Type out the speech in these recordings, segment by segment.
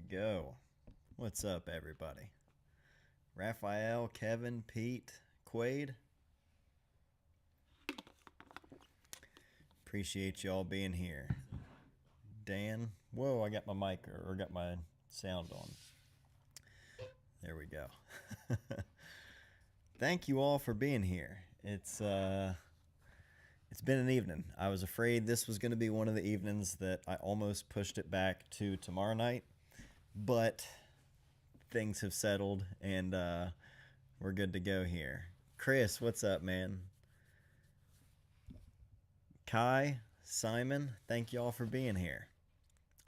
go. What's up, everybody? Raphael, Kevin, Pete, Quade. Appreciate y'all being here. Dan. Whoa, I got my mic or got my sound on. There we go. Thank you all for being here. It's been an evening. I was afraid this was going to be one of the evenings that I almost pushed it back to tomorrow night, but things have settled and we're good to go here. Chris, what's up, man? Kai, Simon, thank you all for being here.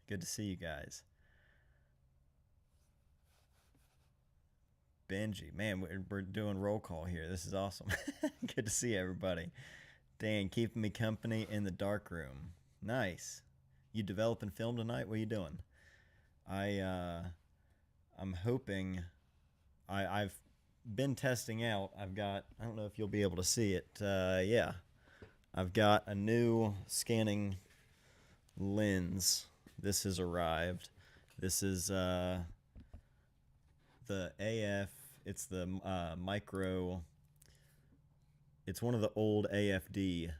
Good to see you guys. Benji, man, we're doing roll call here. This is awesome. Good to see everybody. Dan, keeping me company in the dark room. Nice. You developing film tonight? What are you doing? I'm hoping. I've been testing out. I don't know if you'll be able to see it. Yeah, I've got a new scanning lens. This has arrived. This is the AF. It's the micro. It's one of the old AFD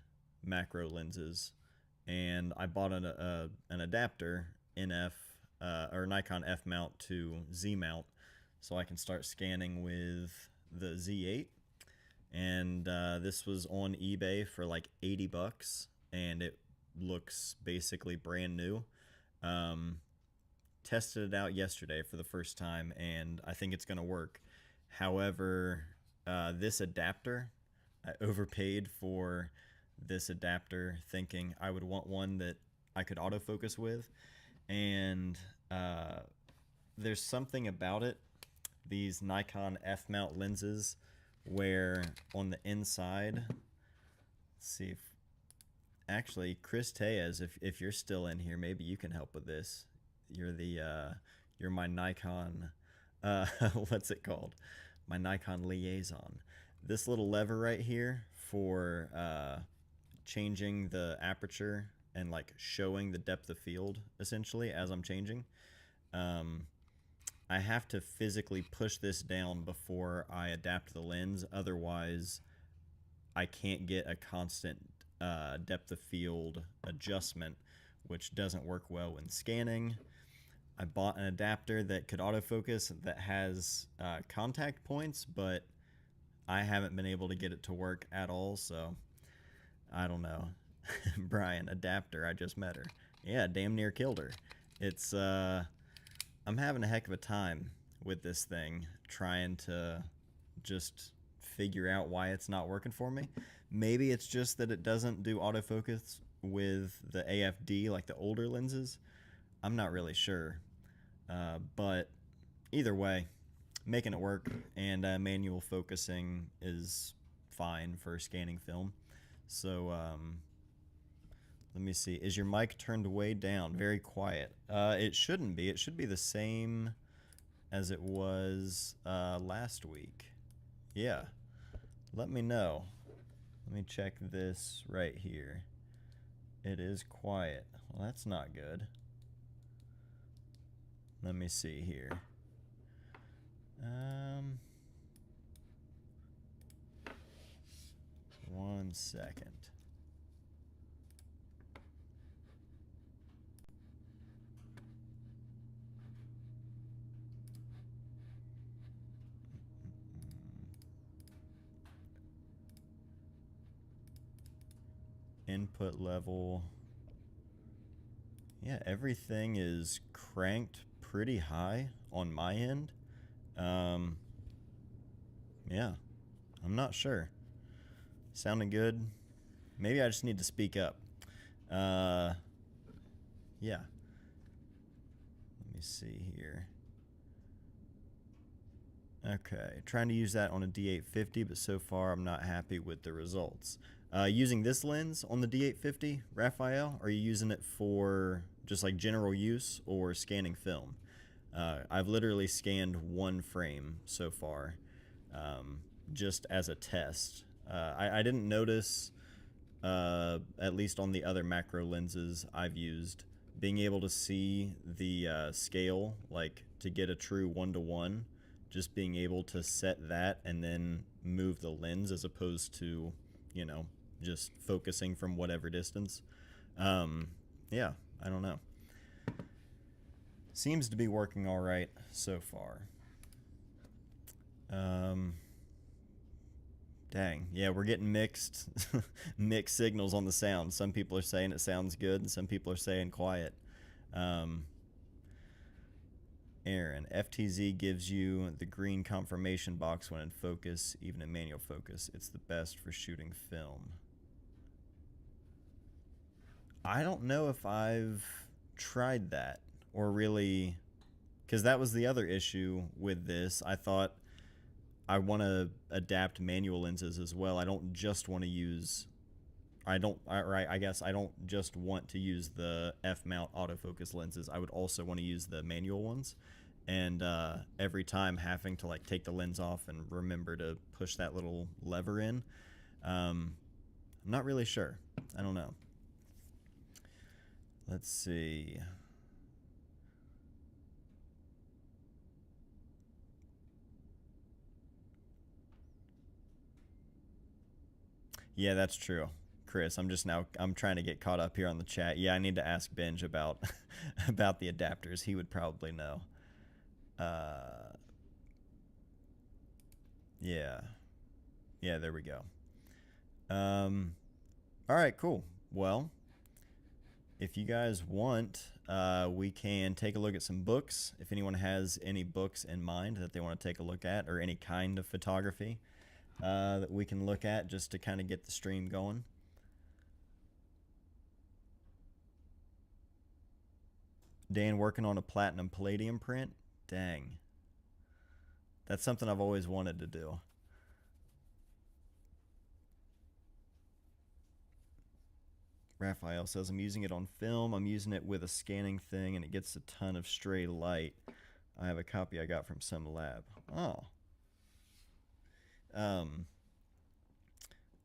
macro lenses, and I bought an adapter NF or Nikon F mount to Z mount, so I can start scanning with the Z8. And this was on eBay for like $80, and it looks basically brand new. Tested it out yesterday for the first time, and I think it's going to work. However, this adapter, I overpaid for this adapter thinking I would want one that I could autofocus with, and there's something about it, these Nikon F mount lenses, where on the inside, let's see if, actually, Chris Tejas, if you're still in here, maybe you can help with this. You're my Nikon, what's it called? My Nikon liaison. This little lever right here for changing the aperture and like showing the depth of field essentially as I'm changing. I have to physically push this down before I adapt the lens. Otherwise, I can't get a constant depth of field adjustment, which doesn't work well when scanning. I bought an adapter that could autofocus that has contact points, but I haven't been able to get it to work at all, so I don't know. Brian, adapter, I just met her. Yeah, damn near killed her. It's, I'm having a heck of a time with this thing, trying to just figure out why it's not working for me. Maybe it's just that it doesn't do autofocus with the AFD, like the older lenses. I'm not really sure. But either way, making it work, and manual focusing is fine for scanning film. So let me see. Is your mic turned way down? Very quiet. It shouldn't be. It should be the same as it was last week. Yeah. Let me know. Let me check this right here. It is quiet. Well, that's not good. Let me see here. One second. Input level. Yeah, everything is cranked pretty high on my end. Yeah, I'm not sure. Sounding good? Maybe I just need to speak up. Yeah. Let me see here. Okay, trying to use that on a D850, but so far I'm not happy with the results. Using this lens on the D850, Raphael, are you using it for just like general use or scanning film? I've literally scanned one frame so far, just as a test. I didn't notice, at least on the other macro lenses I've used, being able to see the scale, like to get a true 1:1, just being able to set that and then move the lens as opposed to, you know, just focusing from whatever distance. Um, yeah, I don't know. Seems to be working all right so far. Um, Dang, yeah, we're getting mixed mixed signals on the sound. Some people are saying it sounds good, and some people are saying quiet. Um, Aaron, FTZ gives you the green confirmation box when in focus, even in manual focus. It's the best for shooting film. I don't know if I've tried that or really, because that was the other issue with this. I thought I want to adapt manual lenses as well. I don't just want to use. I guess I don't just want to use the F mount autofocus lenses. I would also want to use the manual ones, and every time having to like take the lens off and remember to push that little lever in. I'm not really sure. I don't know. Let's see. Yeah, that's true, Chris. I'm trying to get caught up here on the chat. Yeah, I need to ask Benj about about the adapters. He would probably know. Uh, yeah, yeah. There we go. All right, cool. Well, if you guys want, we can take a look at some books. If anyone has any books in mind that they want to take a look at, or any kind of photography that we can look at just to kind of get the stream going. Dan working on a platinum palladium print. Dang. That's something I've always wanted to do. Raphael says, I'm using it on film. I'm using it with a scanning thing, and it gets a ton of stray light. I have a copy I got from some lab. Oh.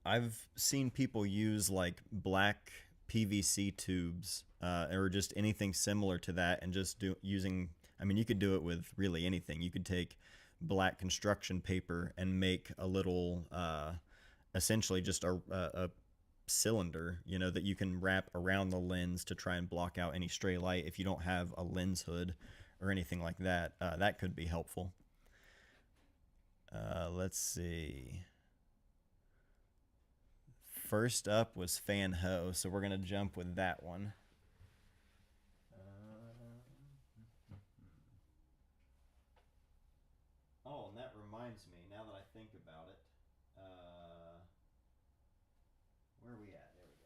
I've seen people use like black PVC tubes or just anything similar to that, and just using. I mean, you could do it with really anything. You could take black construction paper and make a little, essentially just a cylinder, you know, that you can wrap around the lens to try and block out any stray light. If you don't have a lens hood or anything like that, that could be helpful. Let's see. First up was Fan Ho, so we're gonna jump with that one. Oh, and that reminds me, now that I think about it, where are we at? There we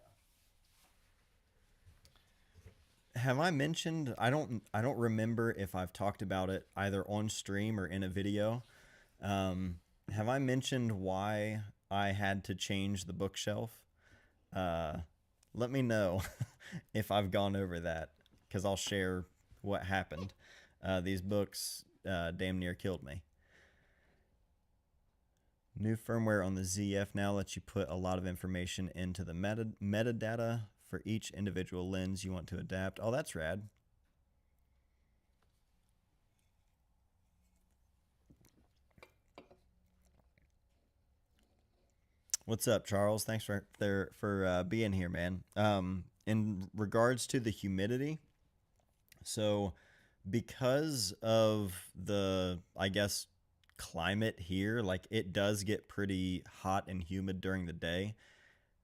go. Have I mentioned? I don't remember if I've talked about it either on stream or in a video. Have I mentioned why I had to change the bookshelf? Let me know if I've gone over that, because I'll share what happened. These books damn near killed me. New firmware on the ZF now lets you put a lot of information into the metadata for each individual lens you want to adapt. Oh, that's rad. What's up, Charles? Thanks for being here, man. In regards to the humidity, so because of the, I guess, climate here, like it does get pretty hot and humid during the day.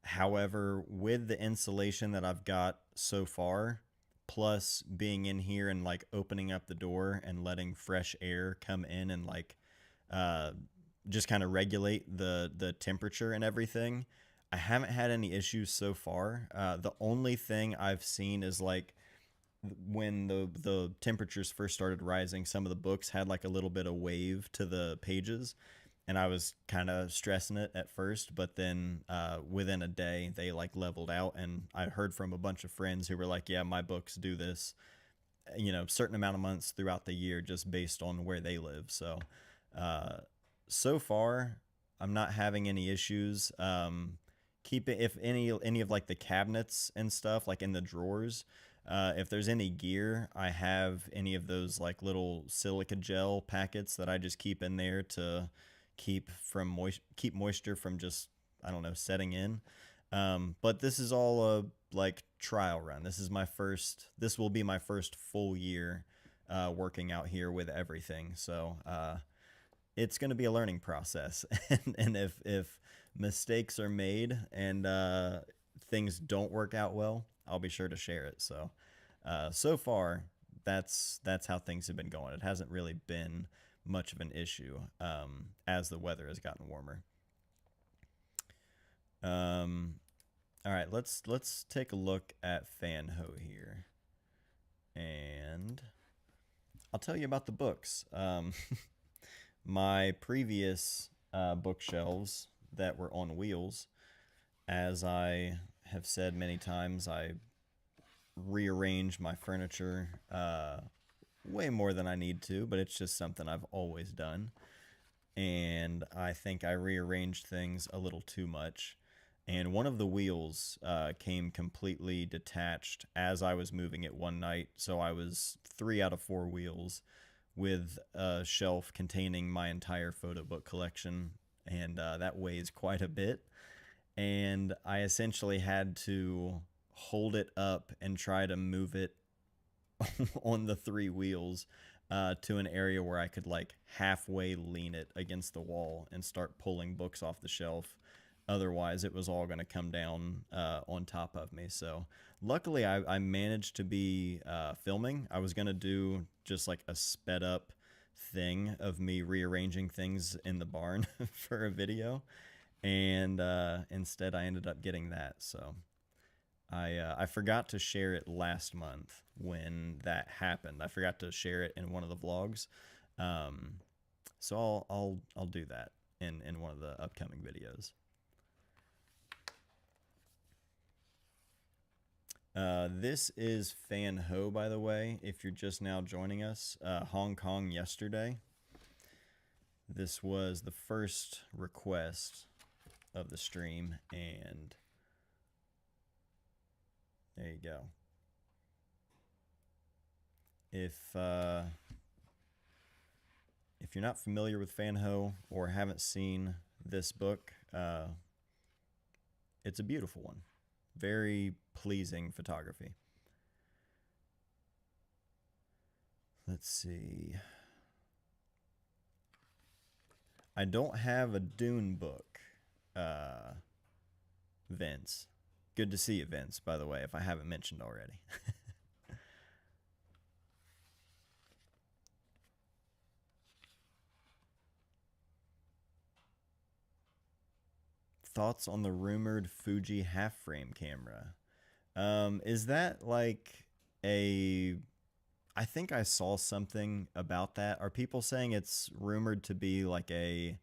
However, with the insulation that I've got so far, plus being in here and like opening up the door and letting fresh air come in and like uh, just kind of regulate the temperature and everything, I haven't had any issues so far. The only thing I've seen is like when the temperatures first started rising, some of the books had like a little bit of wave to the pages, and I was kind of stressing it at first, but then within a day they like leveled out, and I heard from a bunch of friends who were like, yeah, my books do this, you know, certain amount of months throughout the year just based on where they live. So so far I'm not having any issues. Keep it, if any of like the cabinets and stuff like in the drawers, If there's any gear, I have any of those like little silica gel packets that I just keep in there to keep moisture from just, I don't know, setting in. But this is all a like trial run. This will be my first full year working out here with everything. So it's going to be a learning process. And if mistakes are made and things don't work out well, I'll be sure to share it. So so far, that's how things have been going. It hasn't really been much of an issue as the weather has gotten warmer. All right, let's take a look at Fanho here, and I'll tell you about the books. My previous bookshelves that were on wheels, as I have said many times, I rearrange my furniture way more than I need to, but it's just something I've always done. And I think I rearranged things a little too much. And one of the wheels came completely detached as I was moving it one night. So I was 3 out of 4 wheels with a shelf containing my entire photo book collection. And that weighs quite a bit. And I essentially had to hold it up and try to move it on the 3 wheels to an area where I could like halfway lean it against the wall and start pulling books off the shelf. Otherwise, it was all going to come down on top of me. So luckily, I managed to be filming. I was going to do just like a sped up thing of me rearranging things in the barn for a video. And instead, I ended up getting that. So I forgot to share it last month when that happened. I forgot to share it in one of the vlogs. So I'll do that in one of the upcoming videos. This is Fan Ho, by the way, if you're just now joining us. Hong Kong yesterday. This was the first request of the stream, and there you go. If you're not familiar with Fan Ho or haven't seen this book, it's a beautiful one. Very pleasing photography. Let's see. I don't have a Dune book, Vince. Good to see you, Vince, by the way, if I haven't mentioned already. Thoughts on the rumored Fuji half-frame camera? Is that like a... I think I saw something about that. Are people saying it's rumored to be like a...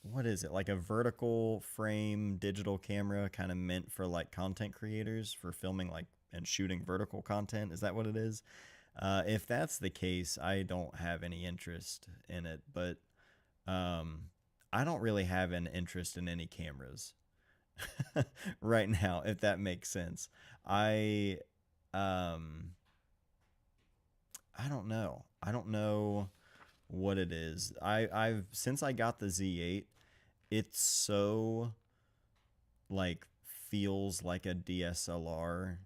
what is it? Like a vertical frame digital camera kind of meant for like content creators for filming like and shooting vertical content. Is that what it is? If that's the case, I don't have any interest in it, but I don't really have an interest in any cameras right now, if that makes sense. I don't know. I don't know what it is. I've since I got the Z8, it's so like feels like a DSLR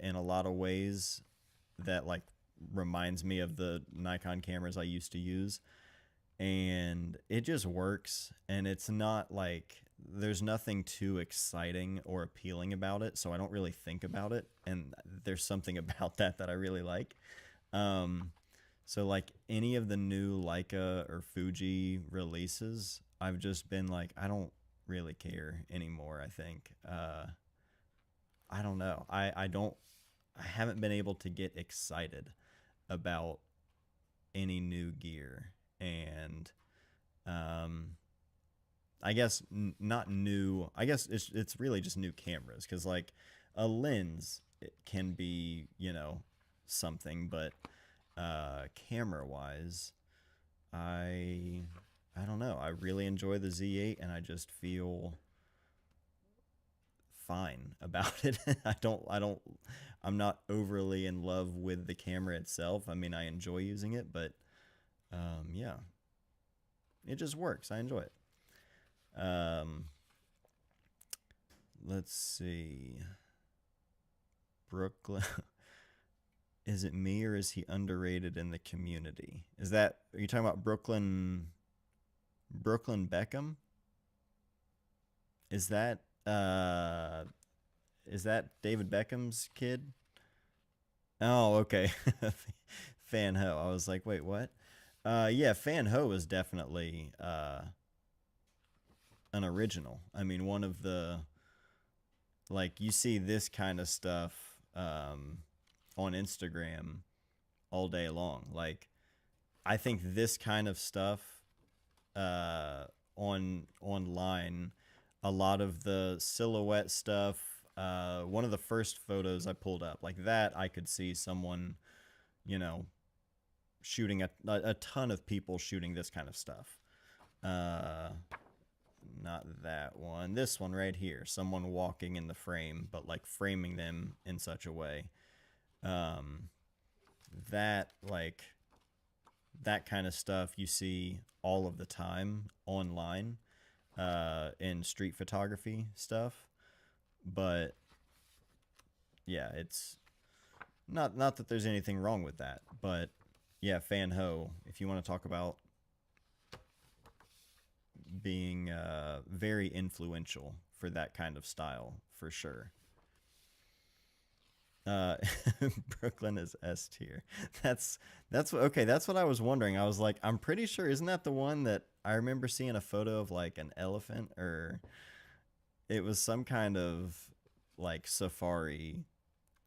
in a lot of ways that like reminds me of the Nikon cameras I used to use, and it just works, and it's not like there's nothing too exciting or appealing about it, so I don't really think about it, and there's something about that I really like. So like any of the new Leica or Fuji releases, I've just been like, I don't really care anymore, I think. I don't know. I haven't been able to get excited about any new gear, and I guess not new. I guess it's really just new cameras, because like a lens, it can be, you know, something, but camera wise, I don't know. I really enjoy the Z8, and I just feel fine about it. I'm not overly in love with the camera itself. I mean, I enjoy using it, but yeah, it just works. I enjoy it. Um, let's see. Brooklyn. Is it me or is he underrated in the community? Are you talking about Brooklyn Beckham? Is that uh is that David Beckham's kid? Oh, okay. Fan Ho. I was like, wait, what? Yeah, Fan Ho is definitely an original. I mean, one of the, like, you see this kind of stuff on Instagram all day long. Like, I think this kind of stuff online, a lot of the silhouette stuff, one of the first photos I pulled up, like that, I could see someone, you know, shooting a ton of people shooting this kind of stuff. Not that one. This one right here. Someone walking in the frame, but like framing them in such a way. That, like, that kind of stuff you see all of the time online in street photography stuff. But yeah, it's not that there's anything wrong with that, but yeah, Fan Ho, if you want to talk about being very influential for that kind of style, for sure. Uh, Brooklyn is S tier. That's what I was wondering. I was like, I'm pretty sure, isn't that the one that I remember seeing a photo of, like an elephant, or it was some kind of like safari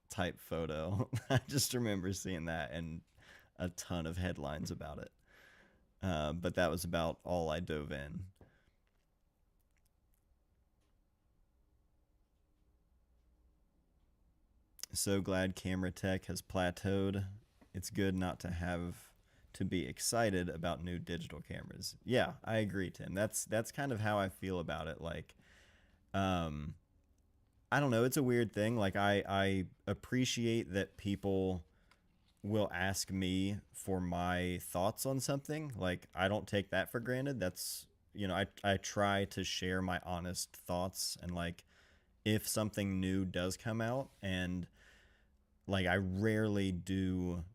type photo. I just remember seeing that and a ton of headlines about it. But that was about all I dove in. So glad camera tech has plateaued. It's good not to have to be excited about new digital cameras. Yeah, I agree, Tim. That's kind of how I feel about it. Like, um, I don't know. It's a weird thing. Like, I appreciate that people will ask me for my thoughts on something. Like, I don't take that for granted. That's, I try to share my honest thoughts, and like, if something new does come out, and like, I rarely do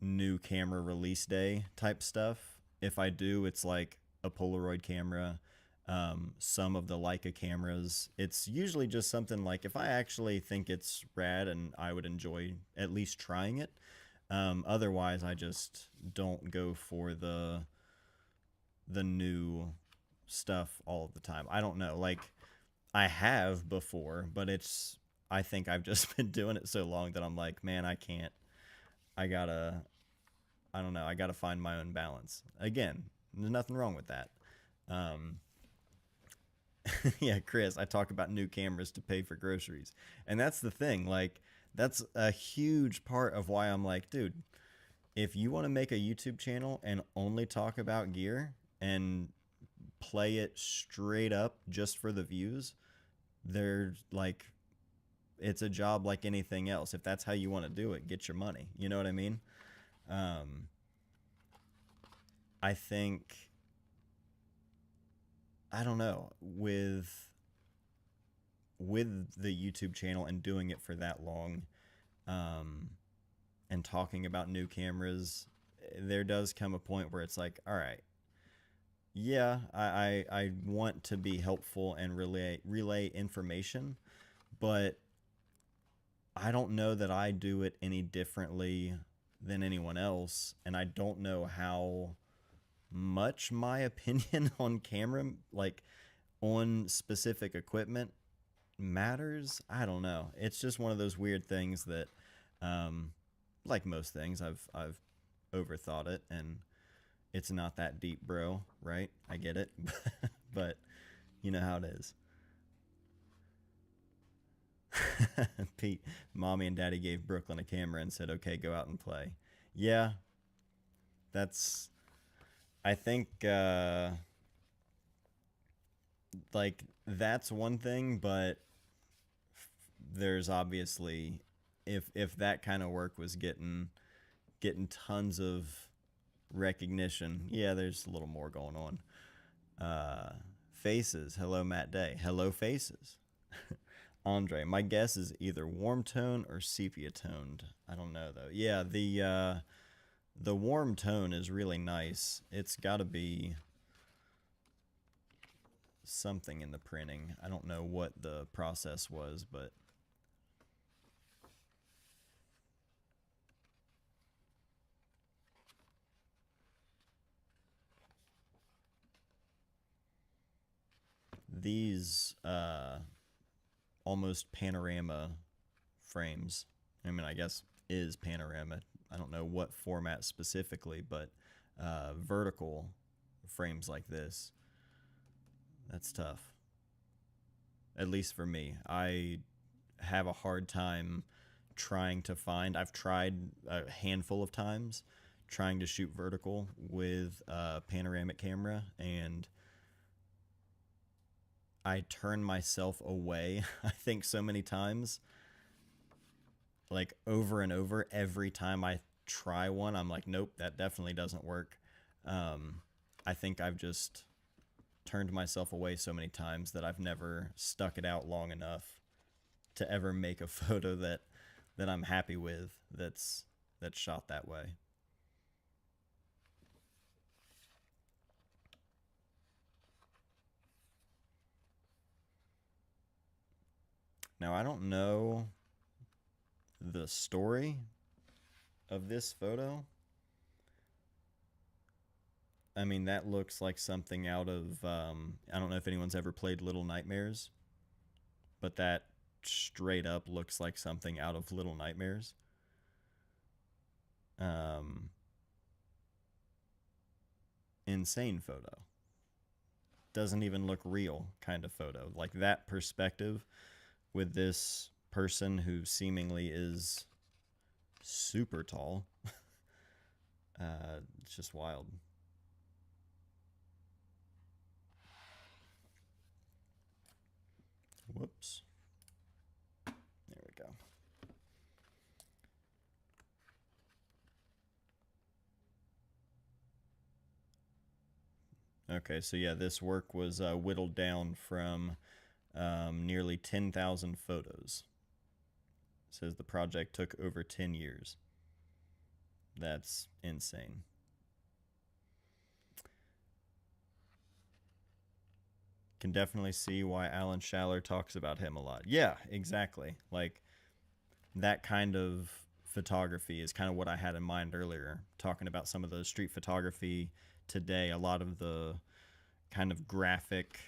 new camera release day type stuff. If I do, it's like a Polaroid camera, some of the Leica cameras. It's usually just something like, if I actually think it's rad and I would enjoy at least trying it. Otherwise, I just don't go for the new stuff all of the time. I don't know. Like, I have before, but I think I've just been doing it so long that I'm like, man, I can't. I gotta, I don't know. I gotta find my own balance. Again, there's nothing wrong with that. Um, yeah, Chris, I talk about new cameras to pay for groceries. And that's the thing. Like, that's a huge part of why I'm like, dude, if you want to make a YouTube channel and only talk about gear and play it straight up just for the views, they're like, it's a job like anything else. If that's how you want to do it, get your money. You know what I mean? Um, I think, I don't know, with the YouTube channel and doing it for that long, um, and talking about new cameras, there does come a point where it's like, all right, yeah, I want to be helpful and relay information, but I don't know that I do it any differently than anyone else, and I don't know how much my opinion on camera, like on specific equipment, matters. I don't know. It's just one of those weird things that, um, like most things, I've overthought it, and it's not that deep, bro. Right? I get it, but you know how it is. Pete, mommy and daddy gave Brooklyn a camera and said, "Okay, go out and play." Yeah, that's. I think like that's one thing, but there's obviously, if that kind of work was getting tons of recognition, yeah, there's a little more going on. Faces. Hello, Matt Day. Hello, Faces. Andre, my guess is either warm tone or sepia toned. I don't know though. Yeah, the warm tone is really nice. It's got to be something in the printing. I don't know what the process was, but these almost panorama frames. I mean, I guess is panorama. I don't know what format specifically, but vertical frames like this, that's tough. At least for me. I have a hard time trying to find. I've tried a handful of times trying to shoot vertical with a panoramic camera, and I turn myself away, I think, so many times. Like over and over, every time I try one, I'm like, nope, that definitely doesn't work. I think I've just turned myself away so many times that I've never stuck it out long enough to ever make a photo that I'm happy with that's shot that way. Now, I don't know the story of this photo. I mean, that looks like something out of, I don't know if anyone's ever played Little Nightmares, but that straight up looks like something out of Little Nightmares. Insane photo. Doesn't even look real kind of photo. Like that perspective with this person who seemingly is super tall. It's just wild. Whoops. There we go. Okay, so yeah, this work was whittled down from nearly 10,000 photos. It says the project took over 10 years. That's insane. Can definitely see why Alan Schaller talks about him a lot. Yeah, exactly. Like that kind of photography is kind of what I had in mind earlier, talking about some of the street photography today. A lot of the kind of graphic,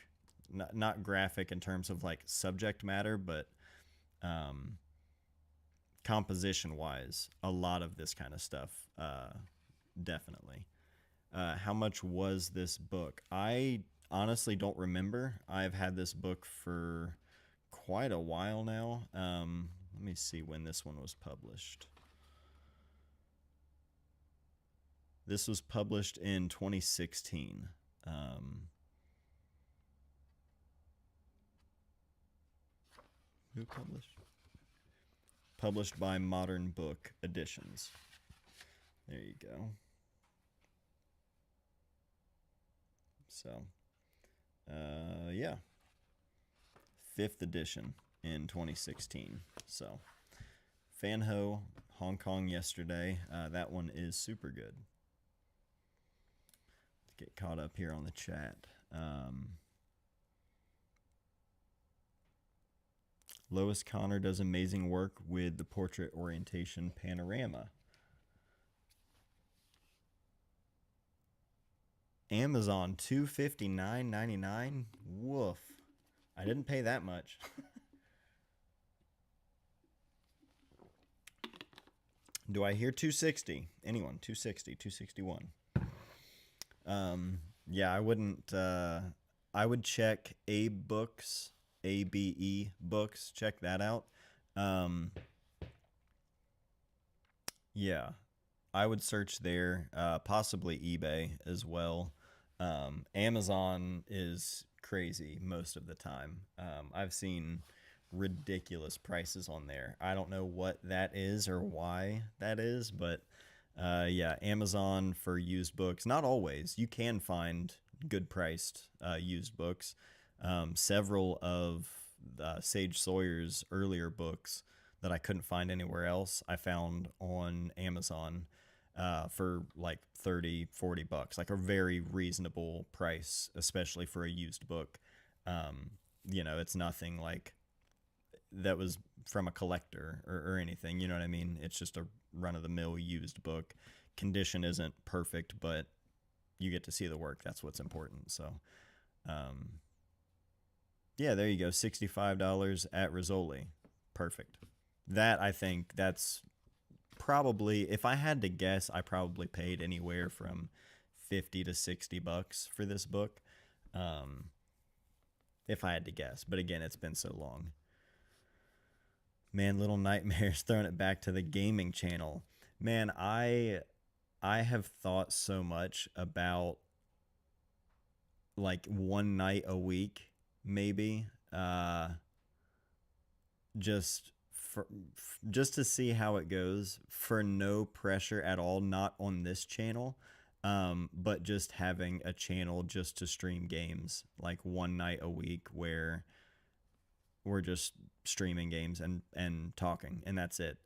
not graphic in terms of like subject matter, but composition wise, a lot of this kind of stuff, definitely. How much was this book? I honestly don't remember. I've had this book for quite a while now. Let me see when this one was published. This was published in 2016. Who published? Published by Modern Book Editions. There you go. So, yeah. 5th edition in 2016. So, Fanho, Hong Kong yesterday. That one is super good. Let's get caught up here on the chat. Lois Connor does amazing work with the portrait orientation panorama. Amazon $259.99. Woof. I didn't pay that much. Do I hear 260? Anyone? 260, 261. Yeah, I wouldn't. I would check Abe Books, ABE Books. Check that out. Yeah, I would search there. Possibly eBay as well. Amazon is crazy most of the time. I've seen ridiculous prices on there. I don't know what that is or why that is, but yeah, Amazon for used books. Not always. You can find good priced used books. Several of Sage Sawyer's earlier books that I couldn't find anywhere else, I found on Amazon for like 30, $40, like a very reasonable price, especially for a used book. Um, it's nothing like that was from a collector or anything. You know what I mean? It's just a run of the mill used book. Condition isn't perfect, but you get to see the work. That's what's important. So, um, yeah, there you go. $65 at Rizzoli. Perfect. That, I think that's probably, if I had to guess, I probably paid anywhere from 50 to $60 for this book. Um, if I had to guess. But again, it's been so long. Man, Little Nightmares throwing it back to the gaming channel. Man, I have thought so much about like one night a week, maybe, just just to see how it goes for no pressure at all, not on this channel, but just having a channel just to stream games like one night a week where we're just streaming games and talking, and that's it.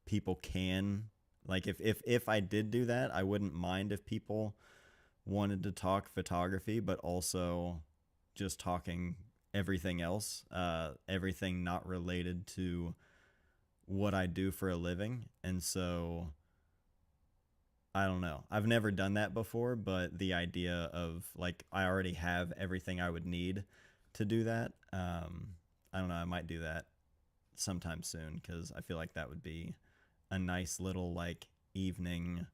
People can, like, if I did do that, I wouldn't mind if people wanted to talk photography, but also just talking everything else, everything not related to what I do for a living. And so I don't know. I've never done that before, but the idea of like I already have everything I would need to do that. I don't know. I might do that sometime soon because I feel like that would be a nice little like evening,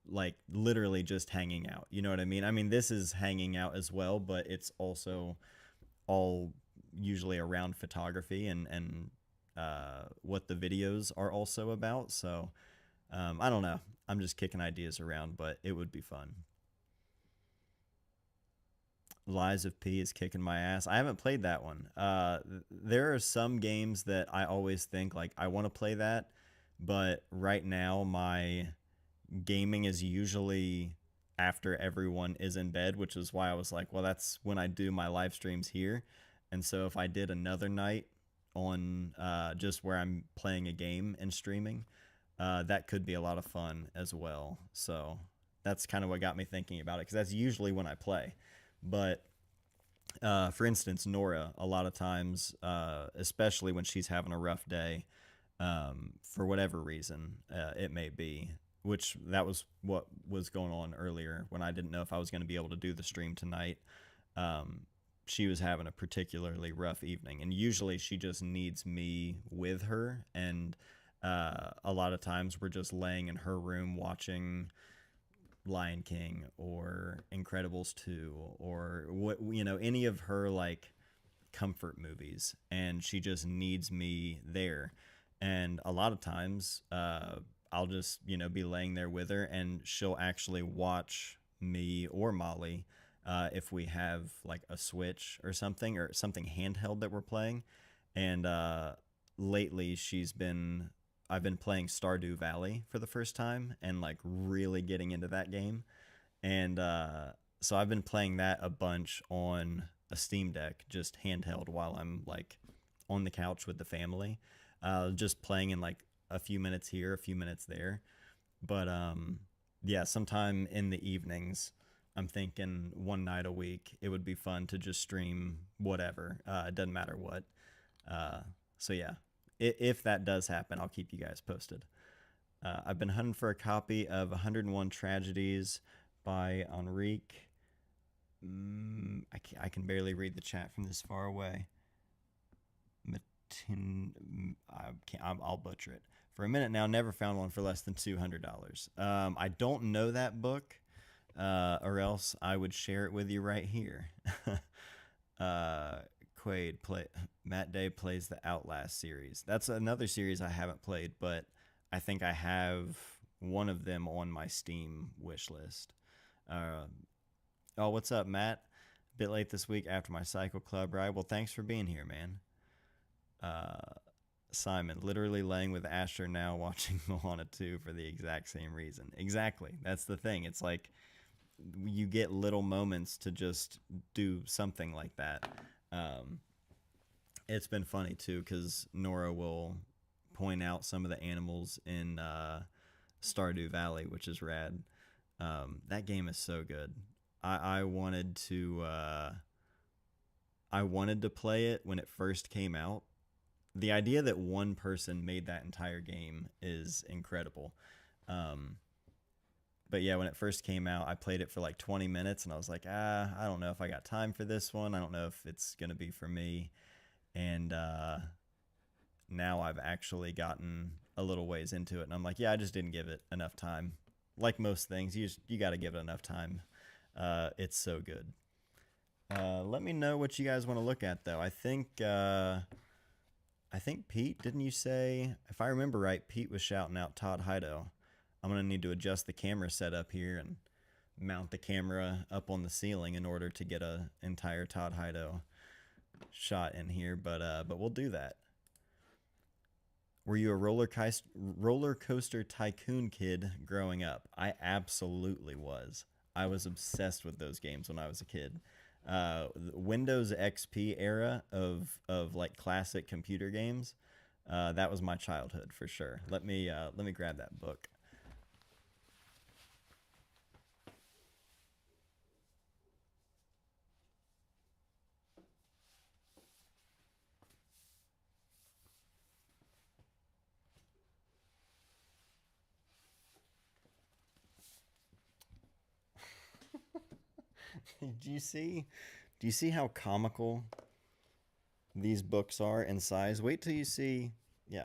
like literally just hanging out. You know what I mean? I mean, this is hanging out as well, but it's also all usually around photography and what the videos are also about. So I don't know. I'm just kicking ideas around, but it would be fun. Lies of P is kicking my ass. I haven't played that one. There are some games that I always think like I want to play that, but right now my gaming is usually after everyone is in bed, which is why I was like, well, that's when I do my live streams here. And so if I did another night on just where I'm playing a game and streaming, that could be a lot of fun as well. So that's kind of what got me thinking about it because that's usually when I play. But for instance, Nora, a lot of times, especially when she's having a rough day, for whatever reason it may be, which that was what was going on earlier when I didn't know if I was going to be able to do the stream tonight. She was having a particularly rough evening, and usually she just needs me with her. And a lot of times we're just laying in her room watching Lion King or Incredibles 2 or what, any of her like comfort movies, and she just needs me there. And a lot of times I'll just be laying there with her, and she'll actually watch me or Molly if we have like a Switch or something handheld that we're playing. And lately I've been playing Stardew Valley for the first time and like really getting into that game. And so I've been playing that a bunch on a Steam Deck, just handheld while I'm like on the couch with the family, just playing in like a few minutes here, a few minutes there. But yeah, sometime in the evenings, I'm thinking one night a week, it would be fun to just stream whatever. It doesn't matter what. So yeah, if that does happen, I'll keep you guys posted. I've been hunting for a copy of 101 Tragedies by Enrique. I can barely read the chat from this far away. I'll butcher it. For a minute now, never found one for less than $200. I don't know that book, or else I would share it with you right here. Matt Day plays the Outlast series. That's another series I haven't played, but I think I have one of them on my Steam wish list. Oh, what's up, Matt? Bit late this week after my cycle club ride. Well, thanks for being here, man. Simon, literally laying with Asher now watching Moana 2 for the exact same reason. Exactly. That's the thing. It's like you get little moments to just do something like that. It's been funny too because Nora will point out some of the animals in Stardew Valley, which is rad. That game is so good. I wanted to play it when it first came out. The idea that one person made that entire game is incredible. But yeah, when it first came out, I played it for like 20 minutes and I was like, I don't know if I got time for this one. I don't know if it's going to be for me. And now I've actually gotten a little ways into it and I'm like, yeah, I just didn't give it enough time. Like most things, you got to give it enough time. It's so good. Let me know what you guys want to look at though. I think Pete, didn't you say, if I remember right, Pete was shouting out Todd Hido. I'm going to need to adjust the camera setup here and mount the camera up on the ceiling in order to get a entire Todd Hido shot in here, but we'll do that. Were you a roller coaster tycoon kid growing up? I absolutely was. I was obsessed with those games when I was a kid. Windows XP era of like classic computer games. That was my childhood for sure. Let me grab that book. Do you see how comical these books are in size? Wait till you see, yeah.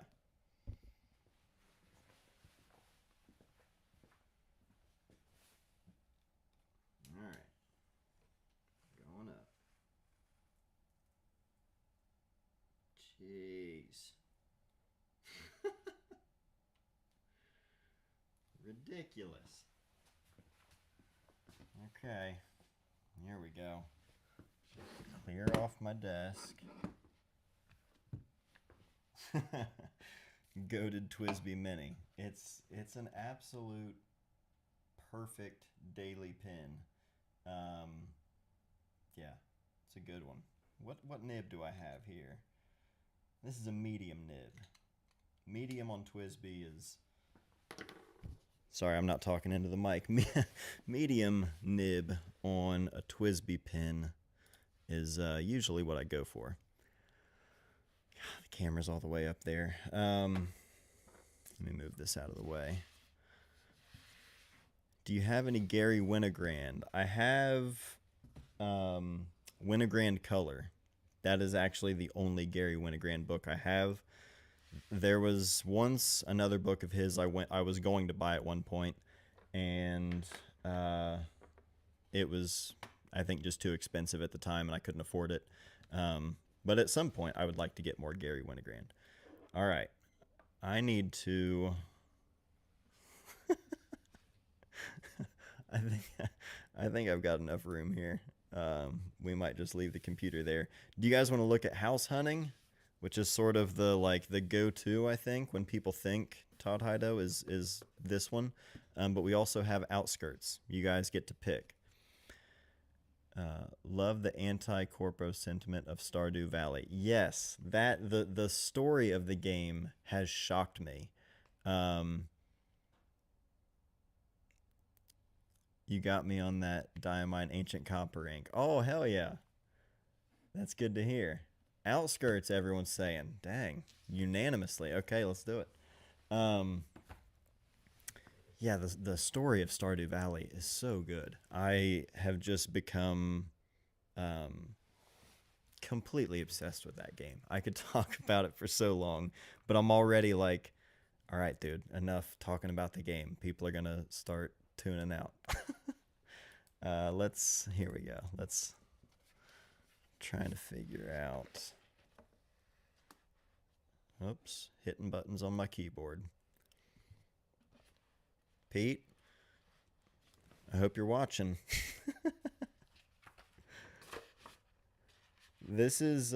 All right, going up. Jeez. Ridiculous. Okay. Here we go. Clear off my desk. Goated TWSBI Mini. It's an absolute perfect daily pin. Yeah, it's a good one. What nib do I have here? This is a medium nib. Medium on TWSBI is... Sorry, I'm not talking into the mic. Medium nib on a TWSBI pin is usually what I go for. God, the camera's all the way up there. Let me move this out of the way. Do you have any Gary Winogrand? I have Winogrand Color. That is actually the only Gary Winogrand book I have. There was once another book of his I was going to buy at one point, and it was, I think, just too expensive at the time, and I couldn't afford it. But at some point, I would like to get more Gary Winogrand. All right, I need to. I think I've got enough room here. We might just leave the computer there. Do you guys want to look at house hunting? Which is sort of the go-to, I think, when people think Todd Hido is this one. But we also have Outskirts. You guys get to pick. Love the anti-corpo sentiment of Stardew Valley. Yes, that the story of the game has shocked me. You got me on that Diamine Ancient Copper ink. Oh, hell yeah. That's good to hear. Outskirts, everyone's saying. Dang, unanimously. Okay, let's do it. Yeah, the story of Stardew Valley is so good. I have just become completely obsessed with that game. I could talk about it for so long, but I'm already like, all right, dude, enough talking about the game. People are gonna start tuning out. Here we go. Let's trying to figure out. Oops, hitting buttons on my keyboard. Pete, I hope you're watching. This is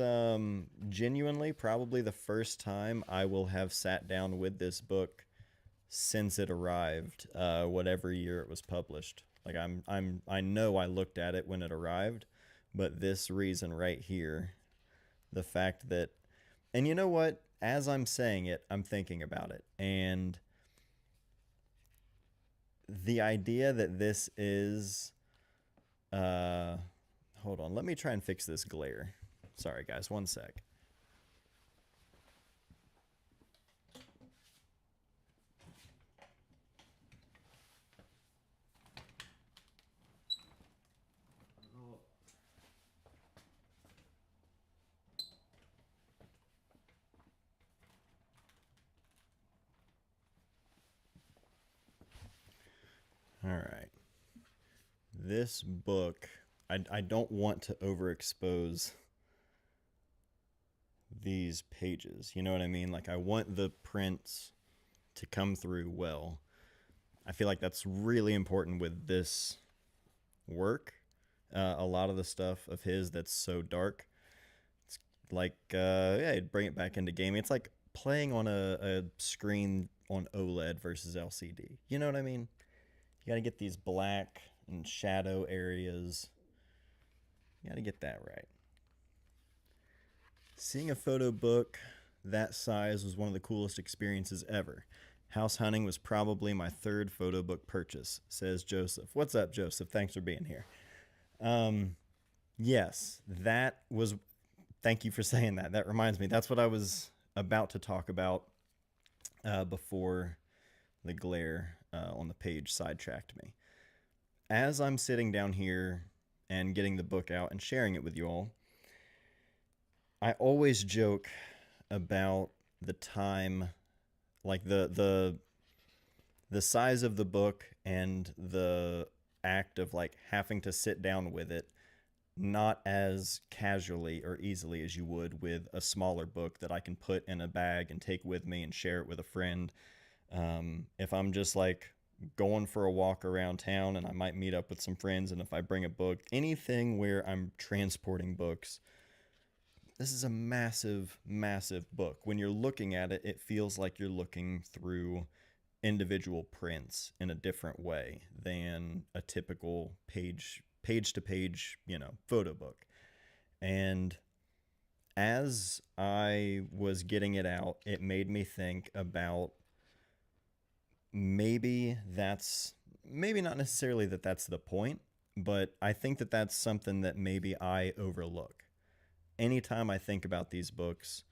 genuinely probably the first time I will have sat down with this book since it arrived, whatever year it was published. Like I know I looked at it when it arrived, but this reason right here, the fact that, and you know what? As I'm saying it, I'm thinking about it, and the idea that this is, uh, hold on, let me try and fix this glare. Sorry, guys, one sec. All right. This book, I don't want to overexpose these pages. You know what I mean? Like, I want the prints to come through well. I feel like that's really important with this work. A lot of the stuff of his that's so dark, it's like, yeah, bring it back into gaming. It's like playing on a screen on OLED versus LCD. You know what I mean? You got to get these black and shadow areas. You got to get that right. Seeing a photo book that size was one of the coolest experiences ever. House hunting was probably my third photo book purchase, says Joseph. What's up, Joseph? Thanks for being here. Yes, that was. Thank you for saying that. That reminds me. That's what I was about to talk about before the glare on the page sidetracked me. As I'm sitting down here and getting the book out and sharing it with you all, I always joke about the time, like the size of the book and the act of like having to sit down with it, not as casually or easily as you would with a smaller book that I can put in a bag and take with me and share it with a friend. If I'm just like going for a walk around town and I might meet up with some friends, and if I bring a book, anything where I'm transporting books, this is a massive, massive book. When you're looking at it, it feels like you're looking through individual prints in a different way than a typical page to page, photo book. And as I was getting it out, it made me think about maybe not necessarily that that's the point, but I think that that's something that maybe I overlook. Anytime I think about these books,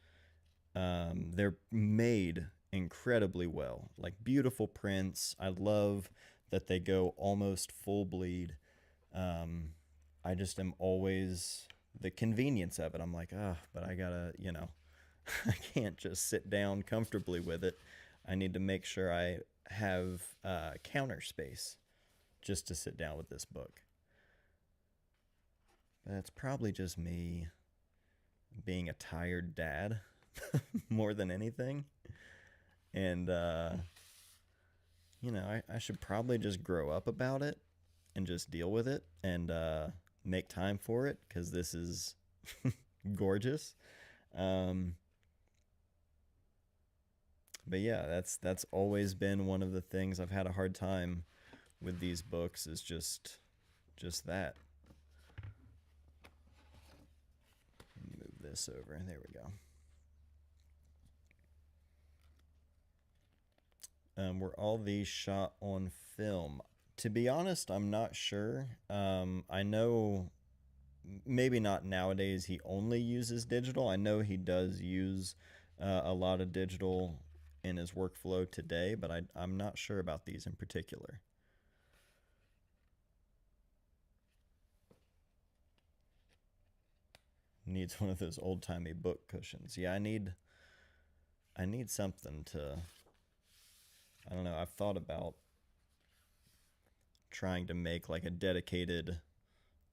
they're made incredibly well, like beautiful prints. I love that they go almost full bleed. I just am always the convenience of it. I'm like, but I gotta, I can't just sit down comfortably with it. I need to make sure I have counter space just to sit down with this book. But that's probably just me being a tired dad more than anything. And, I should probably just grow up about it and just deal with it and make time for it, because this is gorgeous. But yeah, that's always been one of the things I've had a hard time with these books, is just that. Move this over. There we go. Were all these shot on film? To be honest, I'm not sure. I know maybe not nowadays he only uses digital. I know he does use a lot of digital in his workflow today, but I'm not sure about these in particular. Needs one of those old-timey book cushions. Yeah, I need something to, I don't know, I've thought about trying to make like a dedicated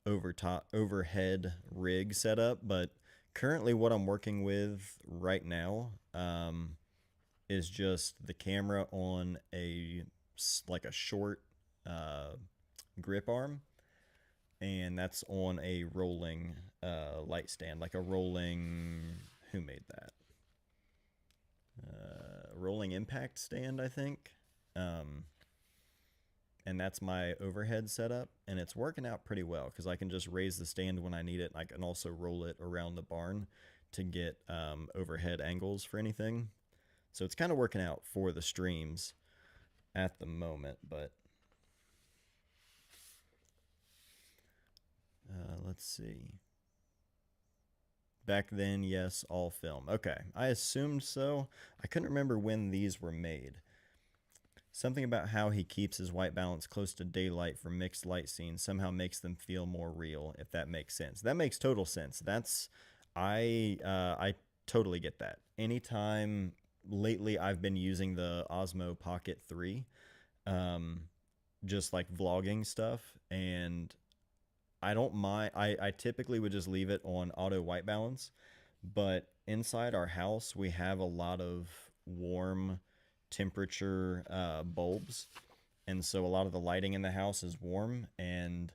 overhead rig setup, but currently what I'm working with right now is just the camera on a short grip arm, and that's on a rolling light stand, like a rolling. Who made that? Rolling impact stand, I think. Um, and that's my overhead setup, and it's working out pretty well because I can just raise the stand when I need it. And I can also roll it around the barn to get overhead angles for anything. So it's kind of working out for the streams at the moment, but let's see. Back then, yes, all film. Okay, I assumed so. I couldn't remember when these were made. Something about how he keeps his white balance close to daylight for mixed light scenes somehow makes them feel more real, if that makes sense. That makes total sense. I totally get that. Anytime lately I've been using the Osmo Pocket 3, um, just like vlogging stuff, and I don't mind. I typically would just leave it on auto white balance, but inside our house, we have a lot of warm temperature bulbs. And so a lot of the lighting in the house is warm. And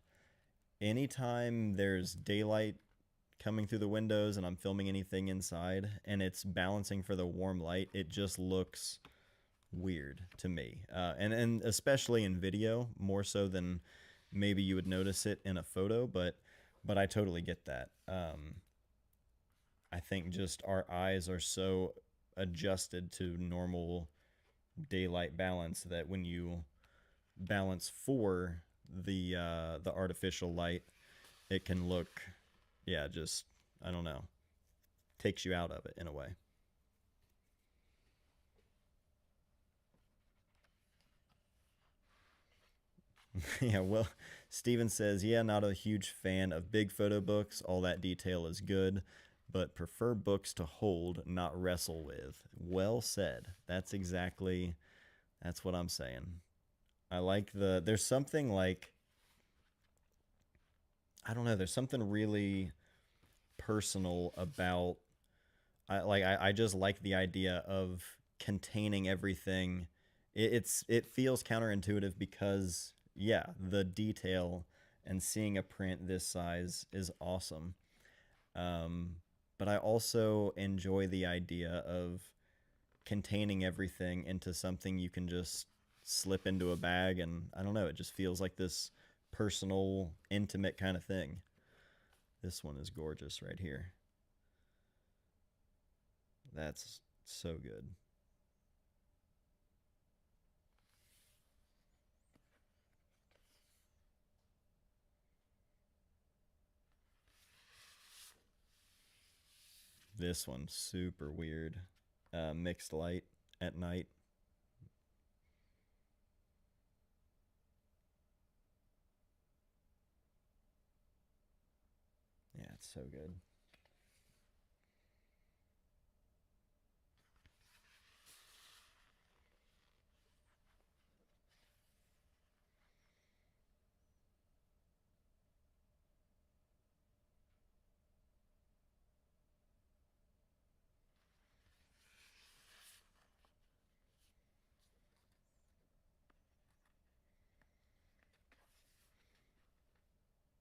anytime there's daylight coming through the windows and I'm filming anything inside and it's balancing for the warm light, it just looks weird to me. And especially in video, more so than maybe you would notice it in a photo, but I totally get that. I think just our eyes are so adjusted to normal daylight balance that when you balance for the artificial light, it can look, yeah, just I don't know, takes you out of it in a way. Yeah, well, Steven says, yeah, not a huge fan of big photo books. All that detail is good, but prefer books to hold, not wrestle with. Well said. That's what I'm saying. I like there's something like, I don't know, there's something really personal about, I just like the idea of containing everything. It feels counterintuitive because yeah, the detail and seeing a print this size is awesome. Um, but I also enjoy the idea of containing everything into something you can just slip into a bag, and I don't know, it just feels like this personal, intimate kind of thing. This one is gorgeous right here. That's so good. This one's super weird. Mixed light at night. Yeah, it's so good.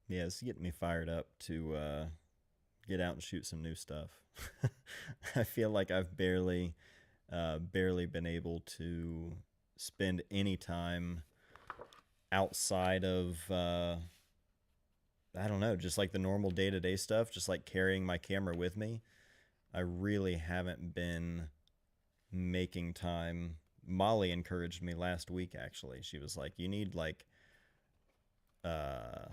Yeah, it's getting me fired up to get out and shoot some new stuff. I feel like I've barely been able to spend any time outside of I don't know, just like the normal day to day stuff, just like carrying my camera with me. I really haven't been making time. Molly encouraged me last week actually. She was like, "You need uh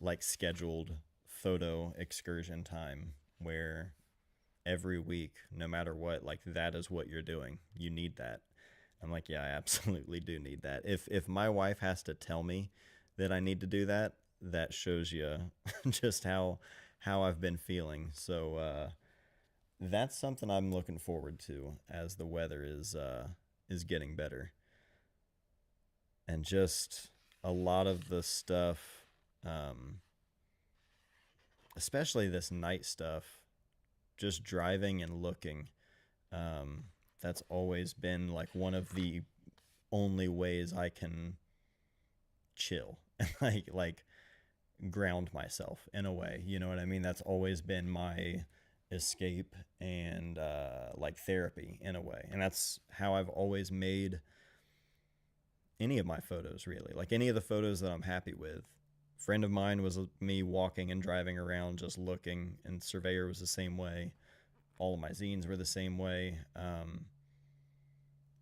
like scheduled photo excursion time where every week, no matter what, like that is what you're doing. You need that." I'm like, "Yeah, I absolutely do need that." If my wife has to tell me that I need to do that, that shows you just how I've been feeling. So that's something I'm looking forward to as the weather is getting better, and just a lot of the stuff, um, especially this night stuff, just driving and looking. Um, that's always been like one of the only ways I can chill, like ground myself in a way. You know what I mean? That's always been my escape and like therapy in a way. And that's how I've always made any of my photos, really. Like any of the photos that I'm happy with. Friend of mine was me walking and driving around just looking, and Surveyor was the same way. All of my zines were the same way.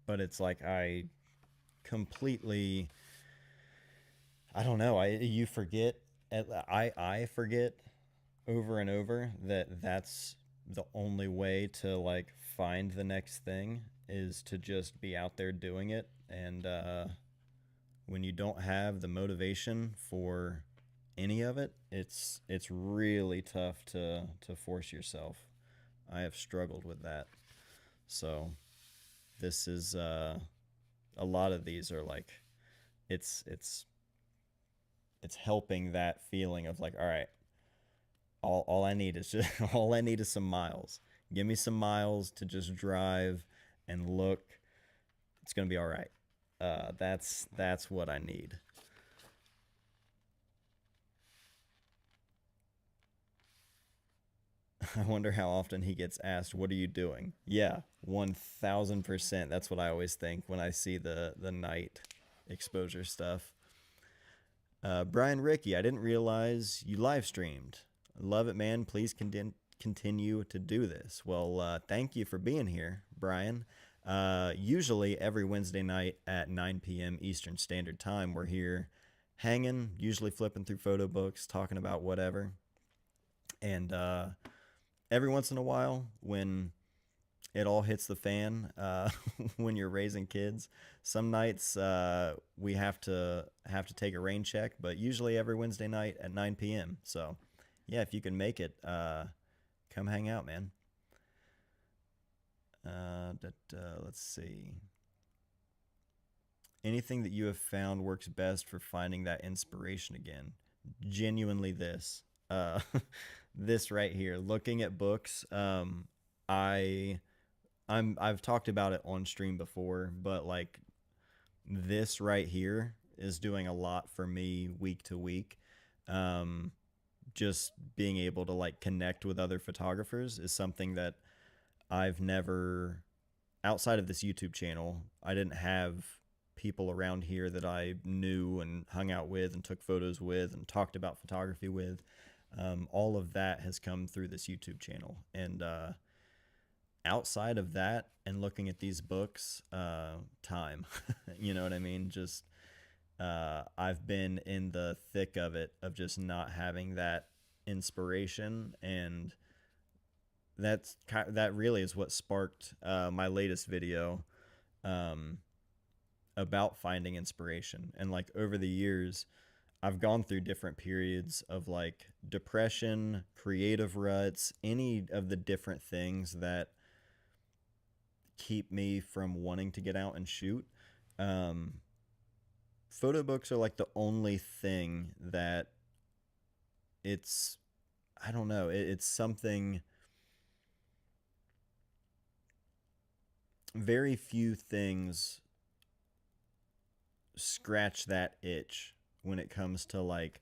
But it's like I completely, I don't know. You forget. I forget over and over that that's the only way to like find the next thing is to just be out there doing it. And when you don't have the motivation for any of it, it's really tough to force yourself. I have struggled with that. So this is a lot of these are like it's it's helping that feeling of like, all right, all I need is just all I need is some miles. Give me some miles to just drive and look. It's gonna be all right. That's what I need. I wonder how often he gets asked, "What are you doing?" Yeah, 1,000%. That's what I always think when I see the night exposure stuff. Brian Ricky, I didn't realize you live streamed. Love it, man. Please continue to do this. Well, thank you for being here, Brian. Usually every Wednesday night at 9 p.m. Eastern Standard Time, we're here hanging, usually flipping through photo books, talking about whatever. And every once in a while, when it all hits the fan, when you're raising kids, some nights we have to take a rain check, but usually every Wednesday night at 9 p.m. So, yeah, if you can make it, come hang out, man. Let's see. Anything that you have found works best for finding that inspiration again? Genuinely, this. This right here. Looking at books. I I've talked about it on stream before, but like this right here is doing a lot for me week to week. Um, just being able to like connect with other photographers is something that I've never, outside of this YouTube channel, I didn't have people around here that I knew and hung out with and took photos with and talked about photography with. All of that has come through this YouTube channel. And outside of that and looking at these books, time, you know what I mean? Just, I've been in the thick of it, of just not having that inspiration. And that really is what sparked my latest video about finding inspiration. And like over the years, I've gone through different periods of like depression, creative ruts, any of the different things that keep me from wanting to get out and shoot. Um, Photo books are like the only thing that it's, I don't know, it's something. Very few things scratch that itch when it comes to like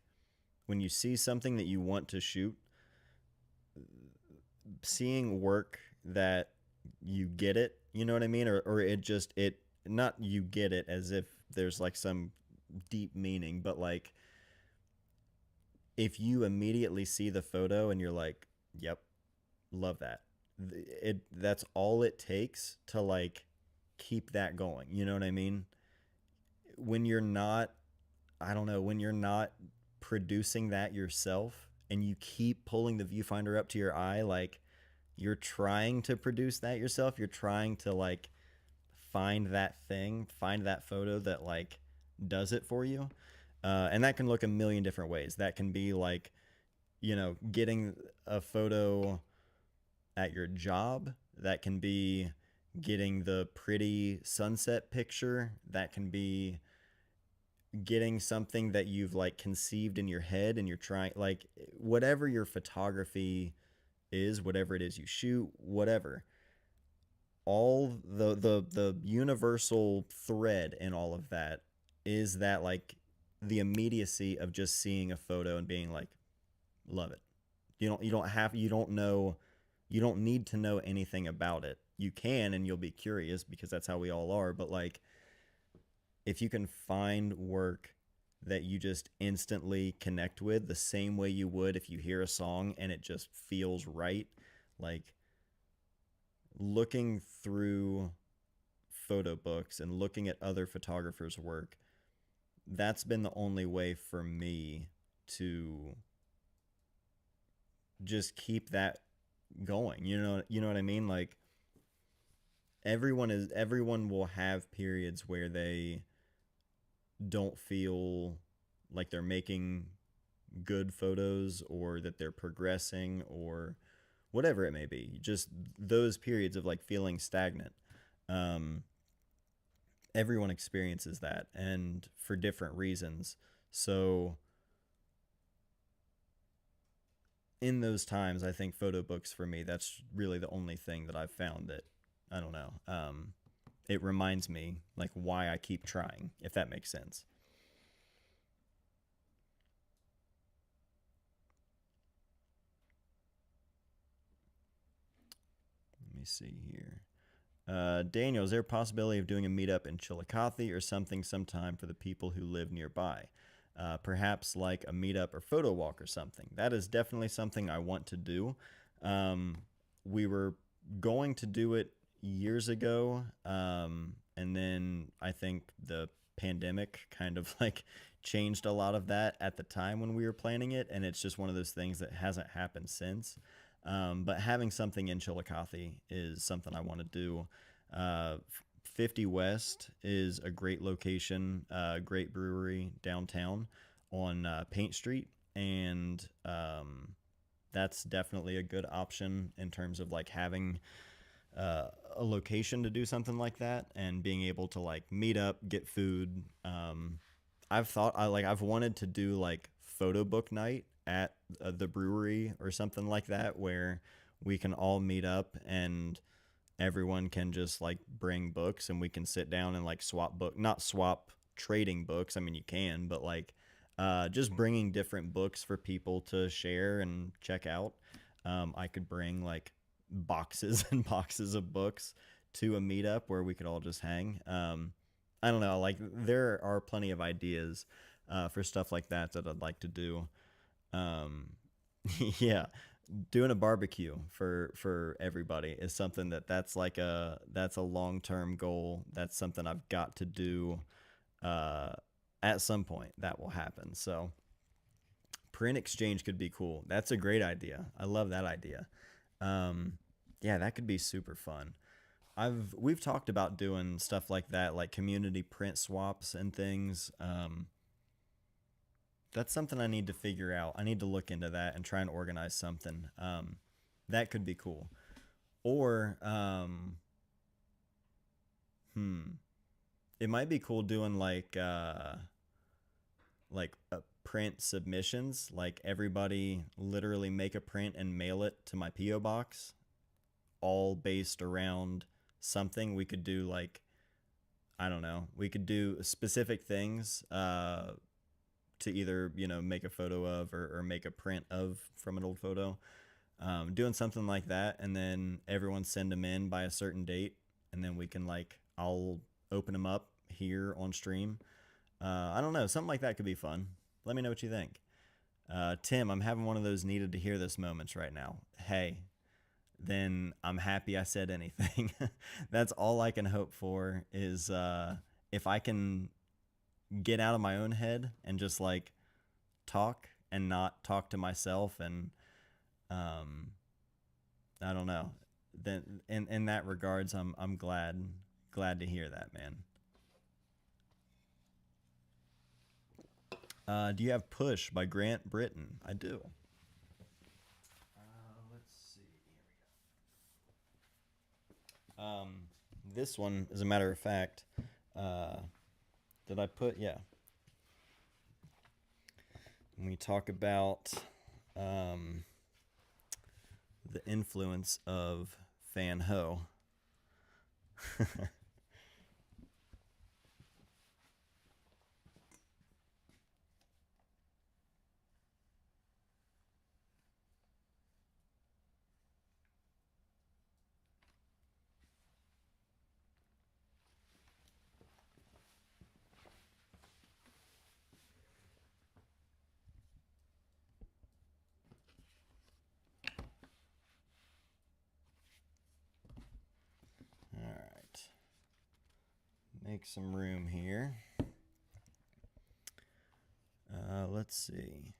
when you see something that you want to shoot, seeing work that you get it, you know what I mean? Or it just, it, not you get it as if there's like some deep meaning, but like if you immediately see the photo and you're like, yep, love that. That's all it takes to like keep that going. You know what I mean? When you're not, I don't know, when you're not producing that yourself and you keep pulling the viewfinder up to your eye, like you're trying to produce that yourself, you're trying to like find that thing, find that photo that like does it for you. And that can look a million different ways. That can be like, you know, getting a photo at your job. That can be getting the pretty sunset picture. That can be getting something that you've like conceived in your head and you're trying, like whatever your photography is, whatever it is you shoot, whatever, all the universal thread in all of that is that like the immediacy of just seeing a photo and being like, love it. You don't know, you don't need to know anything about it. You can, and you'll be curious because that's how we all are. But like, if you can find work that you just instantly connect with the same way you would if you hear a song and it just feels right, like looking through photo books and looking at other photographers' work, that's been the only way for me to just keep that going. You know what I mean? Like everyone will have periods where they don't feel like they're making good photos or that they're progressing or whatever it may be. Just those periods of like feeling stagnant. Um, Everyone experiences that and for different reasons. So in those times, I think photo books for me, that's really the only thing that I've found that I don't know. It reminds me like why I keep trying, if that makes sense. Let me see here. Daniel, is there a possibility of doing a meetup in Chillicothe or something sometime for the people who live nearby? Perhaps like a meetup or photo walk or something. That is definitely something I want to do. We were going to do it years ago, and then I think the pandemic kind of like changed a lot of that at the time when we were planning it, and it's just one of those things that hasn't happened since. But having something in Chillicothe is something I want to do. 50 West is a great location, great brewery downtown on Paint Street, and that's definitely a good option in terms of like having a location to do something like that and being able to like meet up, get food. I've wanted to do like photo book night at the brewery or something like that where we can all meet up and everyone can just like bring books and we can sit down and like not swap trading books. I mean, you can, but like just bringing different books for people to share and check out. I could bring like boxes and boxes of books to a meetup where we could all just hang. I don't know, like there are plenty of ideas for stuff like that that I'd like to do. Um, yeah, doing a barbecue for everybody is something that's a long-term goal. That's something I've got to do uh, at some point. That will happen. So print exchange could be cool. That's a great idea. I love that idea. Um, yeah, that could be super fun. We've talked about doing stuff like that, like community print swaps and things. That's something I need to figure out. I need to look into that and try and organize something. That could be cool. Or, it might be cool doing like print submissions. Like everybody literally make a print and mail it to my PO box, all based around something. We could do like I don't know. We could do specific things. To either make a photo of or make a print of from an old photo, doing something like that, and then everyone send them in by a certain date, and then we can like I'll open them up here on stream. I don't know, something like that could be fun. Let me know what you think. Tim, I'm having one of those needed to hear this moments right now. Hey, then I'm happy I said anything. That's all I can hope for is if I can get out of my own head and just like talk and not talk to myself and um I don't know. Then in that regards I'm glad to hear that, man. Do you have Push by Grant Britton? I do. Let's see. Here we go. This one, as a matter of fact, uh, did I put? Yeah. When we talk about um, the influence of Fan Ho. make some room here. Let's see.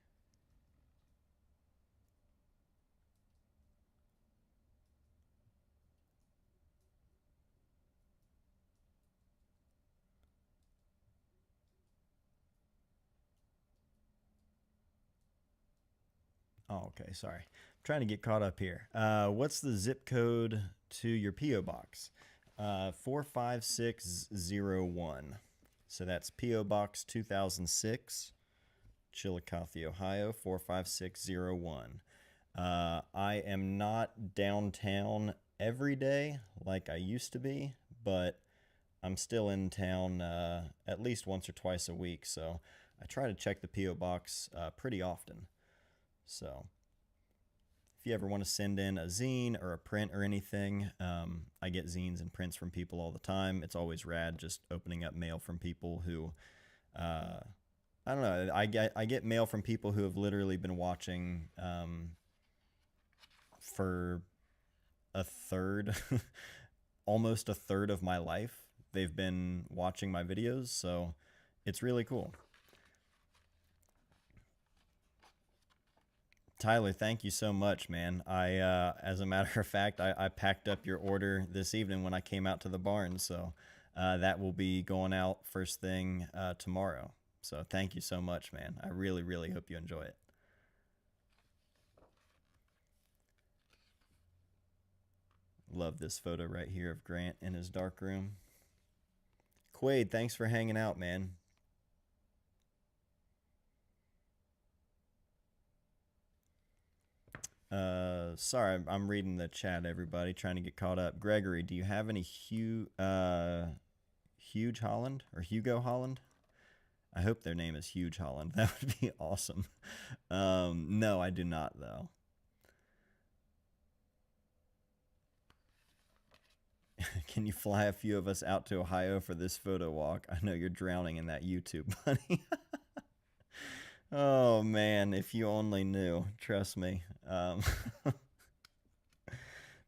Oh, okay. Sorry. I'm trying to get caught up here. What's the zip code to your P.O. box? 45601. So that's P.O. Box 2006, Chillicothe, Ohio, 45601. I am not downtown every day like I used to be, but I'm still in town at least once or twice a week. So I try to check the P.O. Box pretty often. So if you ever want to send in a zine or a print or anything, I get zines and prints from people all the time. It's always rad just opening up mail from people who, I don't know, I get mail from people who have literally been watching for a third, almost a third of my life. They've been watching my videos, so it's really cool. Tyler, thank you so much, man. As a matter of fact, I packed up your order this evening when I came out to the barn, so that will be going out first thing tomorrow. So thank you so much, man. I really, really hope you enjoy it. Love this photo right here of Grant in his dark room. Quaid, thanks for hanging out, man. Sorry, I'm reading the chat, everybody, trying to get caught up. Gregory, do you have any Huge Holland or Hugo Holland? I hope their name is Huge Holland. That would be awesome. No, I do not, though. Can you fly a few of us out to Ohio for this photo walk? I know you're drowning in that YouTube money. Oh man, if you only knew. Trust me.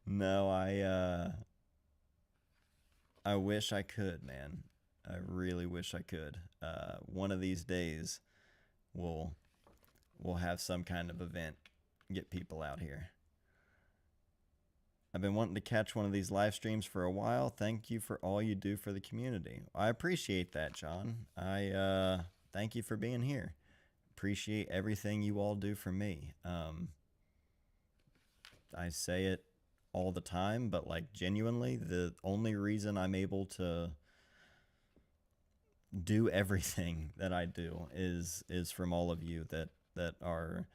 No, I wish I could, man. I really wish I could. One of these days, we'll have some kind of event, get people out here. I've been wanting to catch one of these live streams for a while. Thank you for all you do for the community. I appreciate that, John. I thank you for being here. Appreciate everything you all do for me. I say it all the time, but like genuinely, the only reason I'm able to do everything that I do is from all of you that are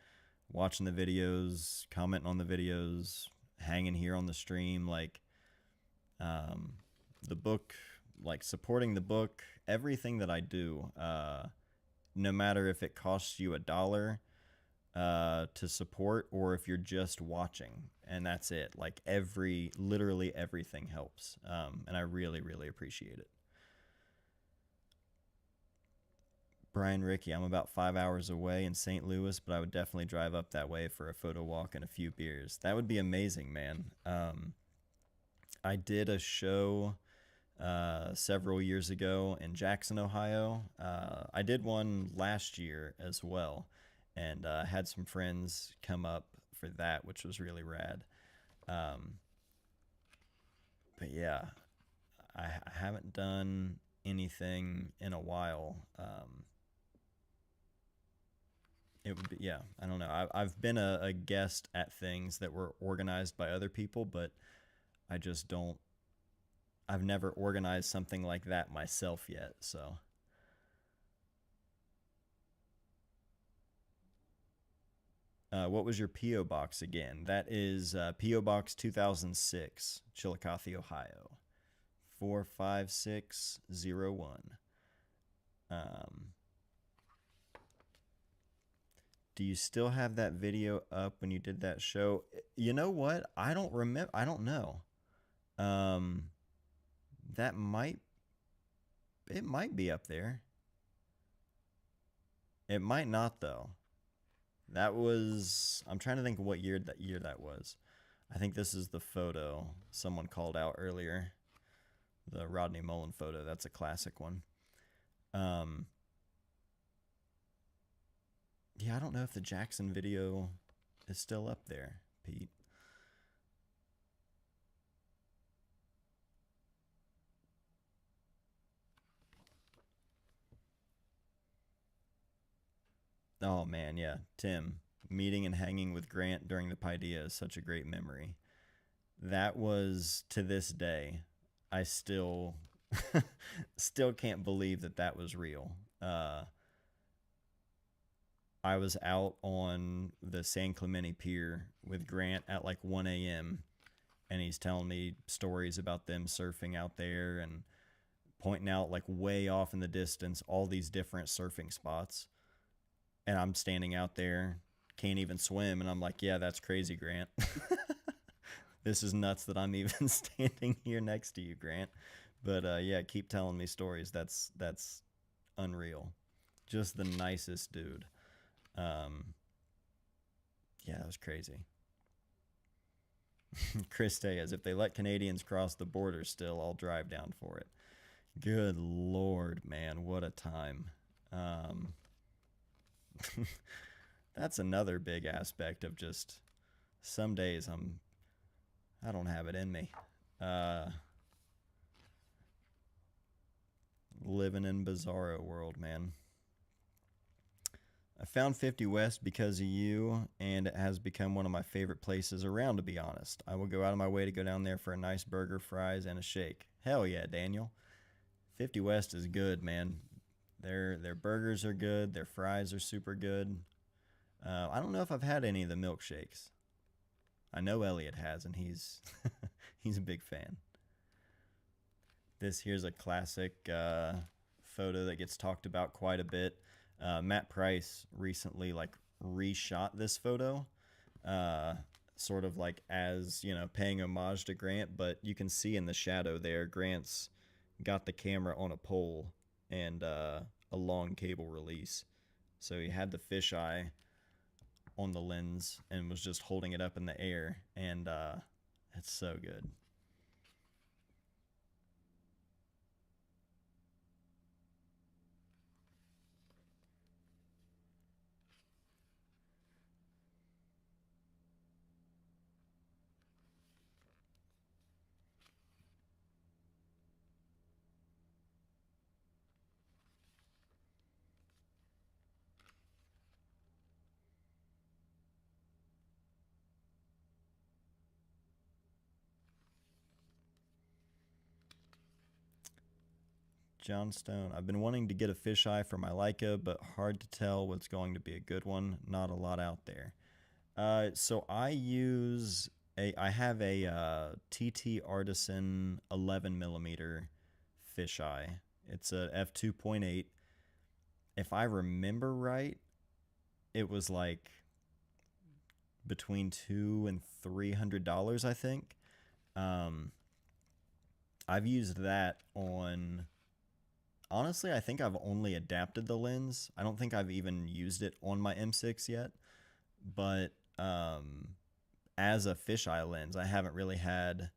watching the videos, commenting on the videos, hanging here on the stream, like the book, like supporting the book, everything that I do, no matter if it costs you $1 to support or if you're just watching and that's it. Like literally everything helps. And I really, really appreciate it. Brian Ricky, I'm about 5 hours away in St. Louis, but I would definitely drive up that way for a photo walk and a few beers. That would be amazing, man. I did a show several years ago in Jackson, Ohio. I did one last year as well, and had some friends come up for that, which was really rad. But yeah, I haven't done anything in a while. It would be, yeah, I don't know. I've been a guest at things that were organized by other people, but I just don't, I've never organized something like that myself yet, so. What was your P.O. Box again? That is P.O. Box 2006, Chillicothe, Ohio, 45601. Do you still have that video up when you did that show? You know what? I don't remember. I don't know. That might, it might be up there. It might not though. That was, I'm trying to think what year that was. I think this is the photo someone called out earlier. the Rodney Mullen photo. That's a classic one. Um, yeah, I don't know if the Jackson video is still up there, Pete. Oh man, yeah, Tim. Meeting and hanging with Grant during the Paideia is such a great memory. That was, to this day, I still can't believe that that was real. I was out on the San Clemente Pier with Grant at like 1 a.m. and he's telling me stories about them surfing out there and pointing out like way off in the distance all these different surfing spots. And I'm standing out there, can't even swim, and I'm like, yeah, that's crazy, Grant. This is nuts that I'm even standing here next to you, Grant. But yeah, keep telling me stories. That's unreal. Just the nicest dude. Um, yeah, that was crazy. Chris Tayas, if they let Canadians cross the border still, I'll drive down for it. Good Lord, man, what a time. Um, that's another big aspect of just some days I don't have it in me. Uh, living in bizarro world, man. I found 50 West because of you, and it has become one of my favorite places around, to be honest. I will go out of my way to go down there for a nice burger, fries, and a shake. Hell yeah, Daniel. 50 West is good, man. Their burgers are good. Their fries are super good. I don't know if I've had any of the milkshakes. I know Elliot has, and he's he's a big fan. This here's a classic photo that gets talked about quite a bit. Matt Price recently like reshot this photo, sort of like as paying homage to Grant. But you can see in the shadow there, Grant's got the camera on a pole and a long cable release. So he had the fisheye on the lens and was just holding it up in the air, and it's so good. John Stone. I've been wanting to get a fisheye for my Leica, but hard to tell what's going to be a good one. Not a lot out there. So I have a TT Artisan 11 millimeter fisheye. It's a f2.8. If I remember right, it was like between $200 and $300, I think. Um, I've used that on. Honestly, I think I've only adapted the lens. I don't think I've even used it on my M6 yet. But as a fisheye lens, I haven't really had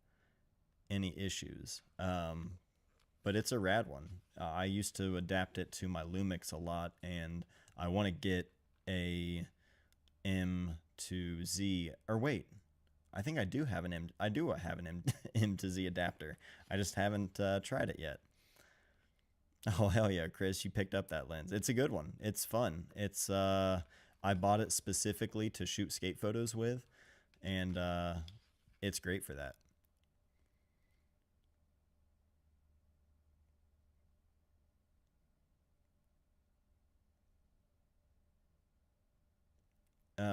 any issues. But it's a rad one. I used to adapt it to my Lumix a lot, and I want to get a M to Z. Or wait, I think I do have an M. I do have an M to Z adapter. I just haven't tried it yet. Oh hell yeah, Chris, you picked up that lens. It's a good one. It's fun. It's I bought it specifically to shoot skate photos with, and it's great for that.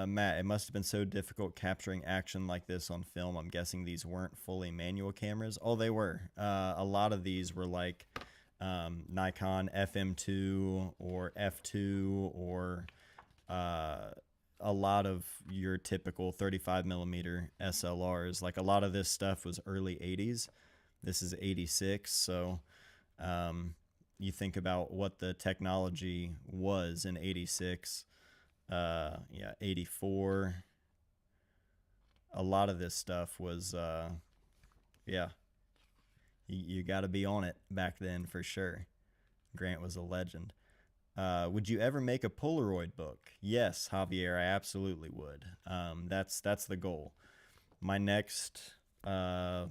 Matt, it must have been so difficult capturing action like this on film. I'm guessing these weren't fully manual cameras. Oh, they were. A lot of these were like Nikon FM2 or F2 or a lot of your typical 35 millimeter SLRs. Like a lot of this stuff was early 80s. This is 86. So you think about what the technology was in 86. Yeah, 84. A lot of this stuff was, yeah, You got to be on it back then for sure. Grant was a legend. Would you ever make a Polaroid book? Yes, Javier, I absolutely would. That's the goal. My next uh,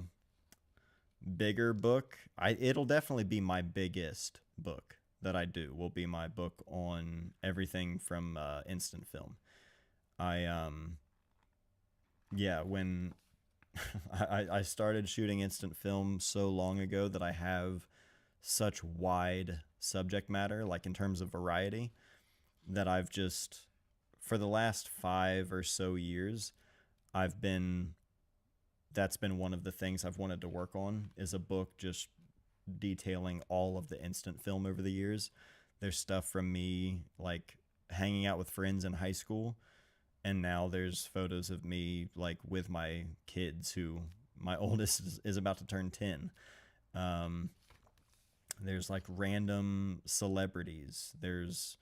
bigger book, it'll definitely be my biggest book that I do. Will be my book on everything from instant film. I yeah, when I started shooting instant film so long ago that I have such wide subject matter, like in terms of variety, that I've just, for the last 5 or so years, I've been, that's been one of the things I've wanted to work on is a book just detailing all of the instant film over the years. There's stuff from me like hanging out with friends in high school, and now there's photos of me like with my kids who my oldest is about to turn 10. Um, there's like random celebrities. There's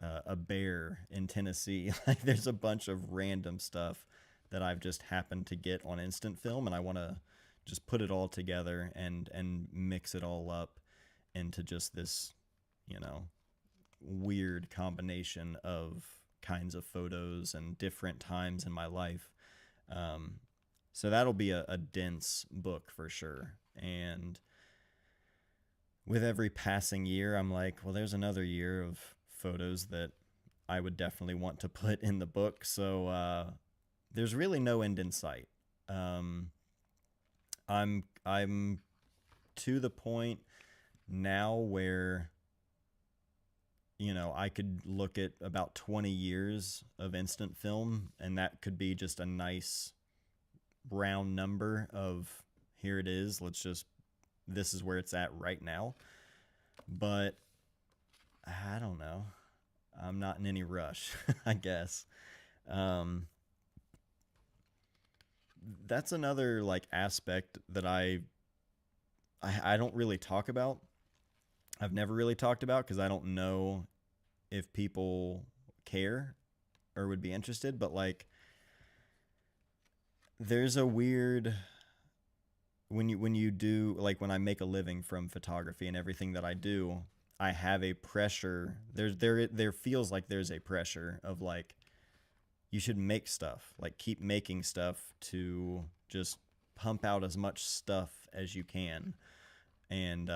a bear in Tennessee. Like there's a bunch of random stuff that I've just happened to get on instant film, and I want to just put it all together and mix it all up into just this, you know, weird combination of kinds of photos and different times in my life. Um, so that'll be a dense book for sure. And with every passing year, I'm like, well, there's another year of photos that I would definitely want to put in the book. So there's really no end in sight. Um, I'm to the point now where, you know, I could look at about 20 years of instant film, and that could be just a nice round number of here it is. This is where it's at right now. But I don't know. I'm not in any rush, I guess. Um, that's another like aspect that I don't really talk about. I've never really talked about because I don't know if people care or would be interested. But like, there's a weird when you do like when I make a living from photography and everything that I do, I have a pressure. There feels like there's a pressure of like you should make stuff, like keep making stuff to just pump out as much stuff as you can and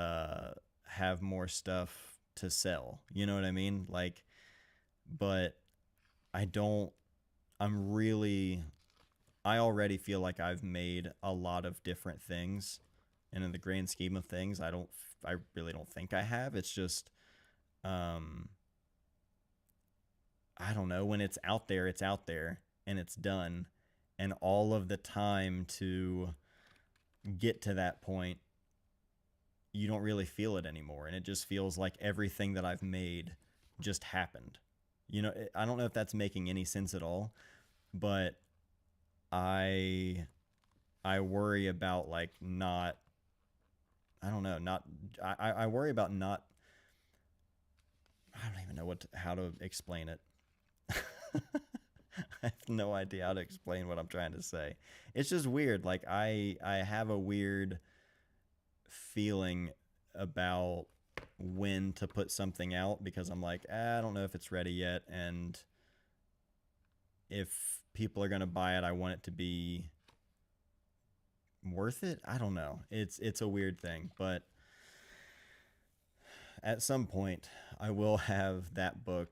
have more stuff to sell. You know what I mean? Like, but I don't. I'm really. I already feel like I've made a lot of different things, and in the grand scheme of things, I don't. I really don't think I have. It's just, um, I don't know. When it's out there, and it's done, and all of the time to get to that point, you don't really feel it anymore, and it just feels like everything that I've made just happened. You know, I don't know if that's making any sense at all, but I I worry about like not I don't know, not I worry about not I don't even know how to explain it. I have no idea how to explain what I'm trying to say. It's just weird. Like I have a weird feeling about when to put something out because I'm like, I don't know if it's ready yet, and if people are gonna buy it, I want it to be worth it. I don't know. It's a weird thing, but at some point, I will have that book.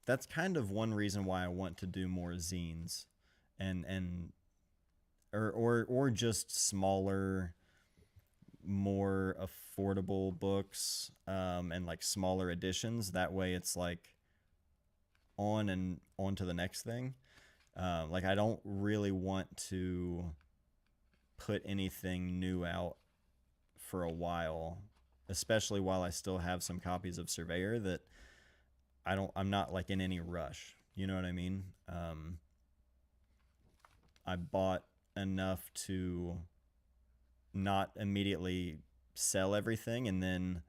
That's kind of one reason why I want to do more zines, and or just smaller, more affordable books, and like smaller editions. That way, it's like on to the next thing. Like I don't really want to put anything new out for a while, especially while I still have some copies of Surveyor that I'm not like in any rush. You know what I mean? I bought enough to not immediately sell everything and then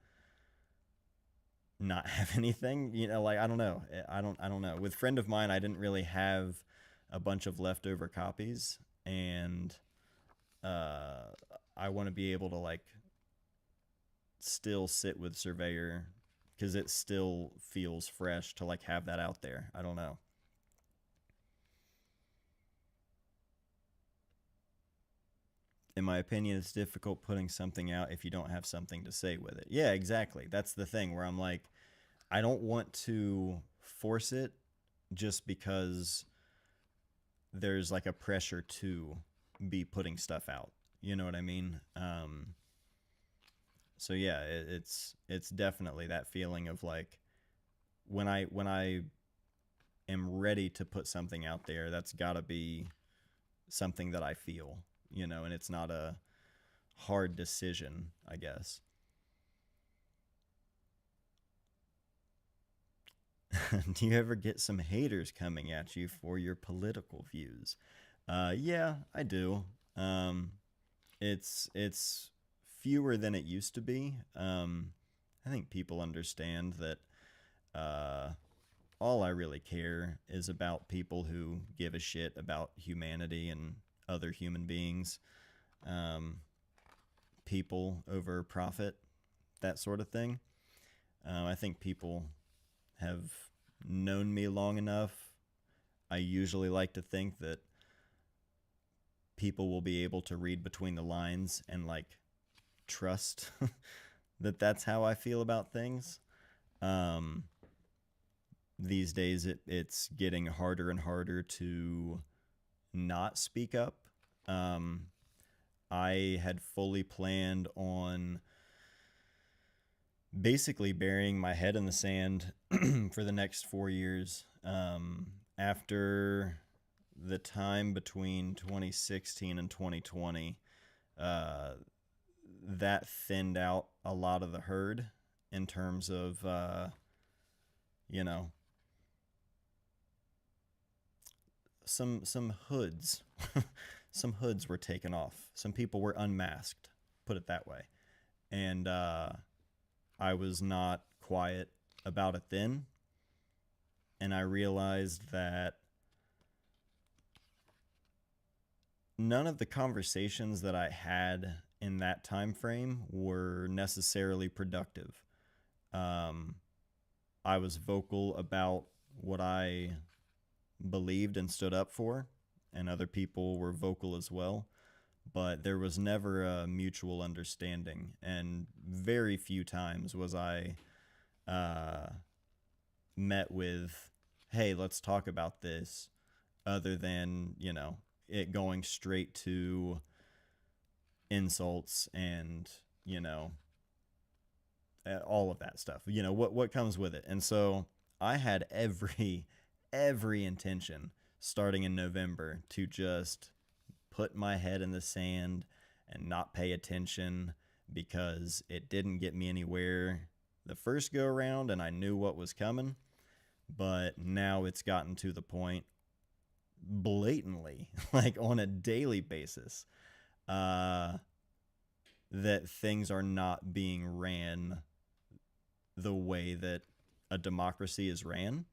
not have anything. You know, like I don't know. I don't know. With a friend of mine, I didn't really have a bunch of leftover copies, and uh, I want to be able to like still sit with Surveyor because it still feels fresh to like have that out there. I don't know. In my opinion, it's difficult putting something out if you don't have something to say with it. Yeah, exactly. That's the thing where I'm like, I don't want to force it just because there's like a pressure to be putting stuff out. You know what I mean? So yeah, it's definitely that feeling of like when I am ready to put something out there, that's got to be something that I feel, and it's not a hard decision, I guess. Do you ever get some haters coming at you for your political views? Yeah, I do. It's fewer than it used to be. I think people understand that uh, all I really care is about people who give a shit about humanity and other human beings, um, people over profit, that sort of thing. I think people have known me long enough. I usually like to think that people will be able to read between the lines and like trust that that's how I feel about things. Um, these days, it's getting harder and harder to not speak up. Um, I had fully planned on basically burying my head in the sand for the next 4 years. After the time between 2016 and 2020, uh, that thinned out a lot of the herd in terms of, you know, some hoods. Some hoods were taken off. Some people were unmasked, put it that way. And I was not quiet about it then. And I realized that none of the conversations that I had in that time frame were necessarily productive. Um, I was vocal about what I believed and stood up for, and other people were vocal as well. But there was never a mutual understanding, and very few times was I uh, met with, "Hey, let's talk about this," other than it going straight to insults and you know all of that stuff. What comes with it, and so I had every intention starting in November to just put my head in the sand and not pay attention because it didn't get me anywhere the first go around and I knew what was coming. But now it's gotten to the point blatantly, like on a daily basis, uh, that things are not being ran the way that a democracy is ran,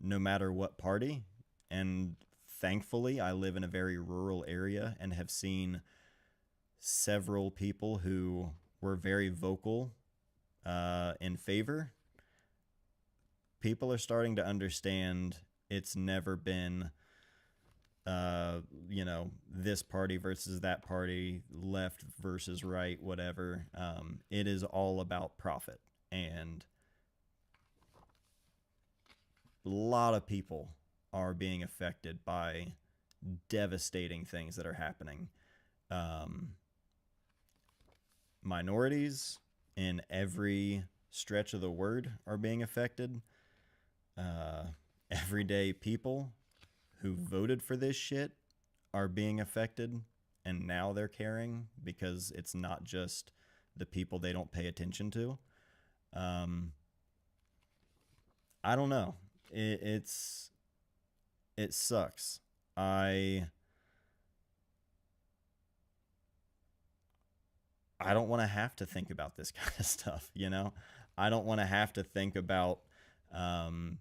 no matter what party. And thankfully, I live in a very rural area and have seen several people who were very vocal in favor. People are starting to understand it's never been, this party versus that party, left versus right, whatever. It is all about profit. And a lot of people are being affected by devastating things that are happening. Um, Minorities in every stretch of the word are being affected. Uh, Everyday people who voted for this shit are being affected, and now they're caring because it's not just the people they don't pay attention to. Um, I don't know. It sucks. I don't want to have to think about this kind of stuff. I don't want to have to think about um,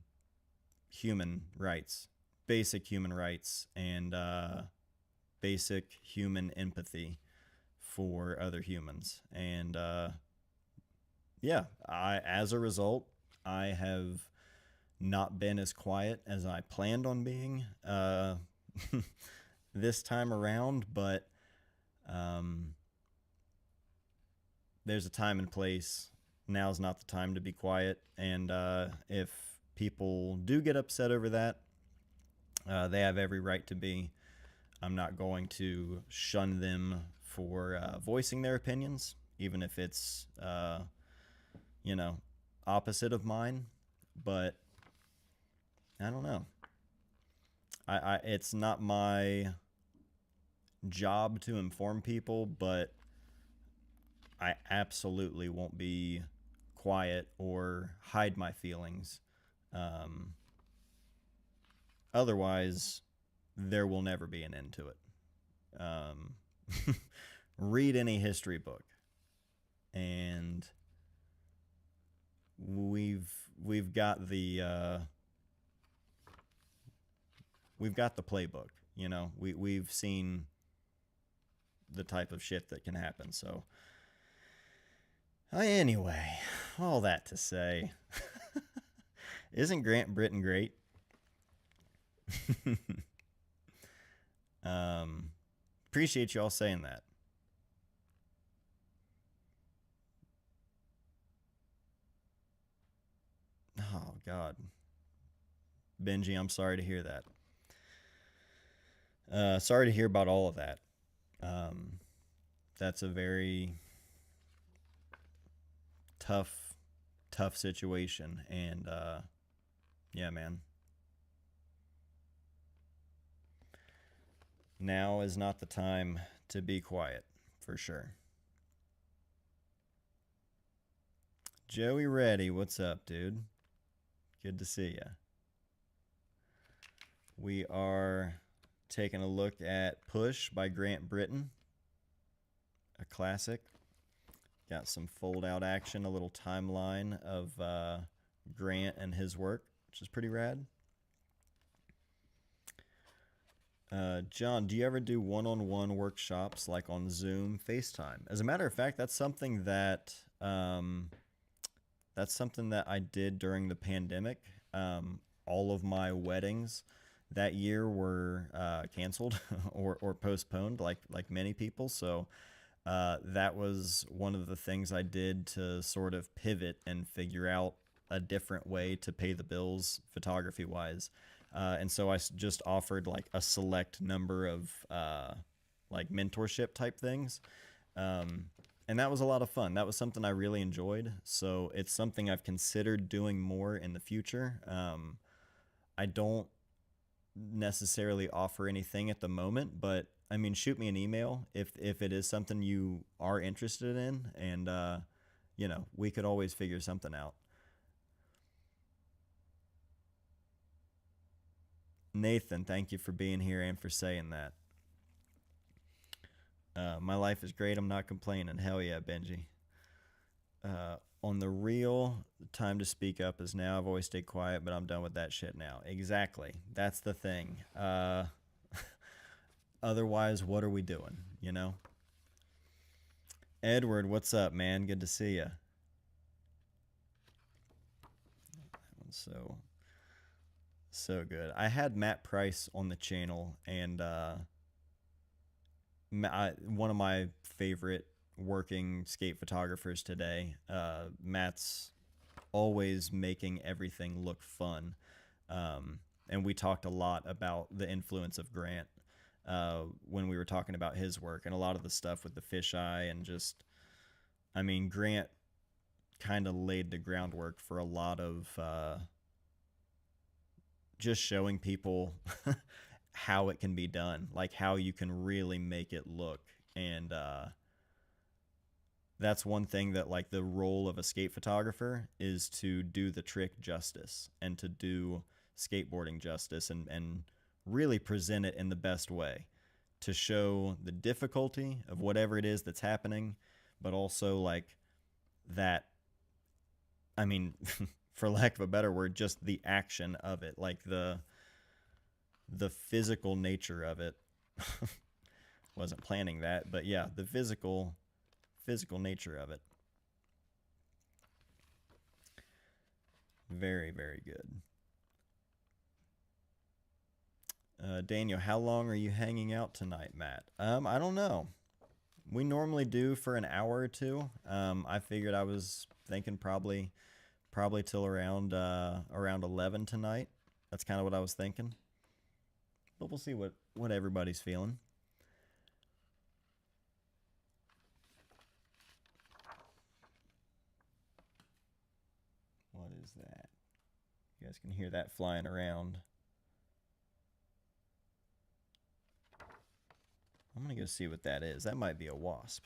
human rights, basic human rights, and basic human empathy for other humans. And yeah, as a result, I have not been as quiet as I planned on being this time around, but um, there's a time and place. Now's not the time to be quiet. And if people do get upset over that, they have every right to be. I'm not going to shun them for voicing their opinions, even if it's, you know, opposite of mine. But I don't know. It's not my job to inform people, but I absolutely won't be quiet or hide my feelings. Um, Otherwise, there will never be an end to it. Read any history book, and we've got the playbook. You know, we've seen the type of shit that can happen. So, anyway, all that to say, isn't Grant Britton great? Appreciate y'all saying that. Oh God, Benji, I'm sorry to hear that. Sorry to hear about all of that. Um, that's a very tough, tough situation, and yeah, man. Now is not the time to be quiet, for sure. Joey Reddy, what's up, dude? Good to see ya. We are taking a look at Push by Grant Britton, a classic. Got some fold out action, a little timeline of Grant and his work, which is pretty rad. John, do you ever do one-on-one workshops like on Zoom, FaceTime? As a matter of fact, that's something that I did during the pandemic. All of my weddings that year were canceled or postponed, like many people. So that was one of the things I did to sort of pivot and figure out a different way to pay the bills photography wise. And so I just offered like a select number of like mentorship type things. And that was a lot of fun. That was something I really enjoyed. So it's something I've considered doing more in the future. I don't necessarily offer anything at the moment, but I mean, shoot me an email if it is something you are interested in, and you know, we could always figure something out. Nathan, thank you for being here and for saying that. My life is great. I'm not complaining. Hell yeah, Benji. On the real, the time to speak up is now. I've always stayed quiet, but I'm done with that shit now. Exactly. That's the thing. Otherwise, what are we doing? You know? Edward, what's up, man? Good to see you. So good. I had Matt Price on the channel, and one of my favorite working skate photographers today. Matt's always making everything look fun. And we talked a lot about the influence of Grant when we were talking about his work, and a lot of the stuff with the fisheye, and just, I mean, Grant kind of laid the groundwork for a lot of just showing people how it can be done, like how you can really make it look. And that's one thing that, like, the role of a skate photographer is to do the trick justice and to do skateboarding justice, and really present it in the best way, to show the difficulty of whatever it is that's happening, but also like that, I mean, for lack of a better word, just the action of it, like the physical nature of it. wasn't planning that, but yeah, the physical nature of it. Very, very good. Daniel, how long are you hanging out tonight, Matt? I don't know. We normally do for an hour or two. I figured I was thinking probably till around 11 tonight. That's kind of what I was thinking. But we'll see what everybody's feeling. What is that? You guys can hear that flying around. I'm gonna go see what that is. That might be a wasp.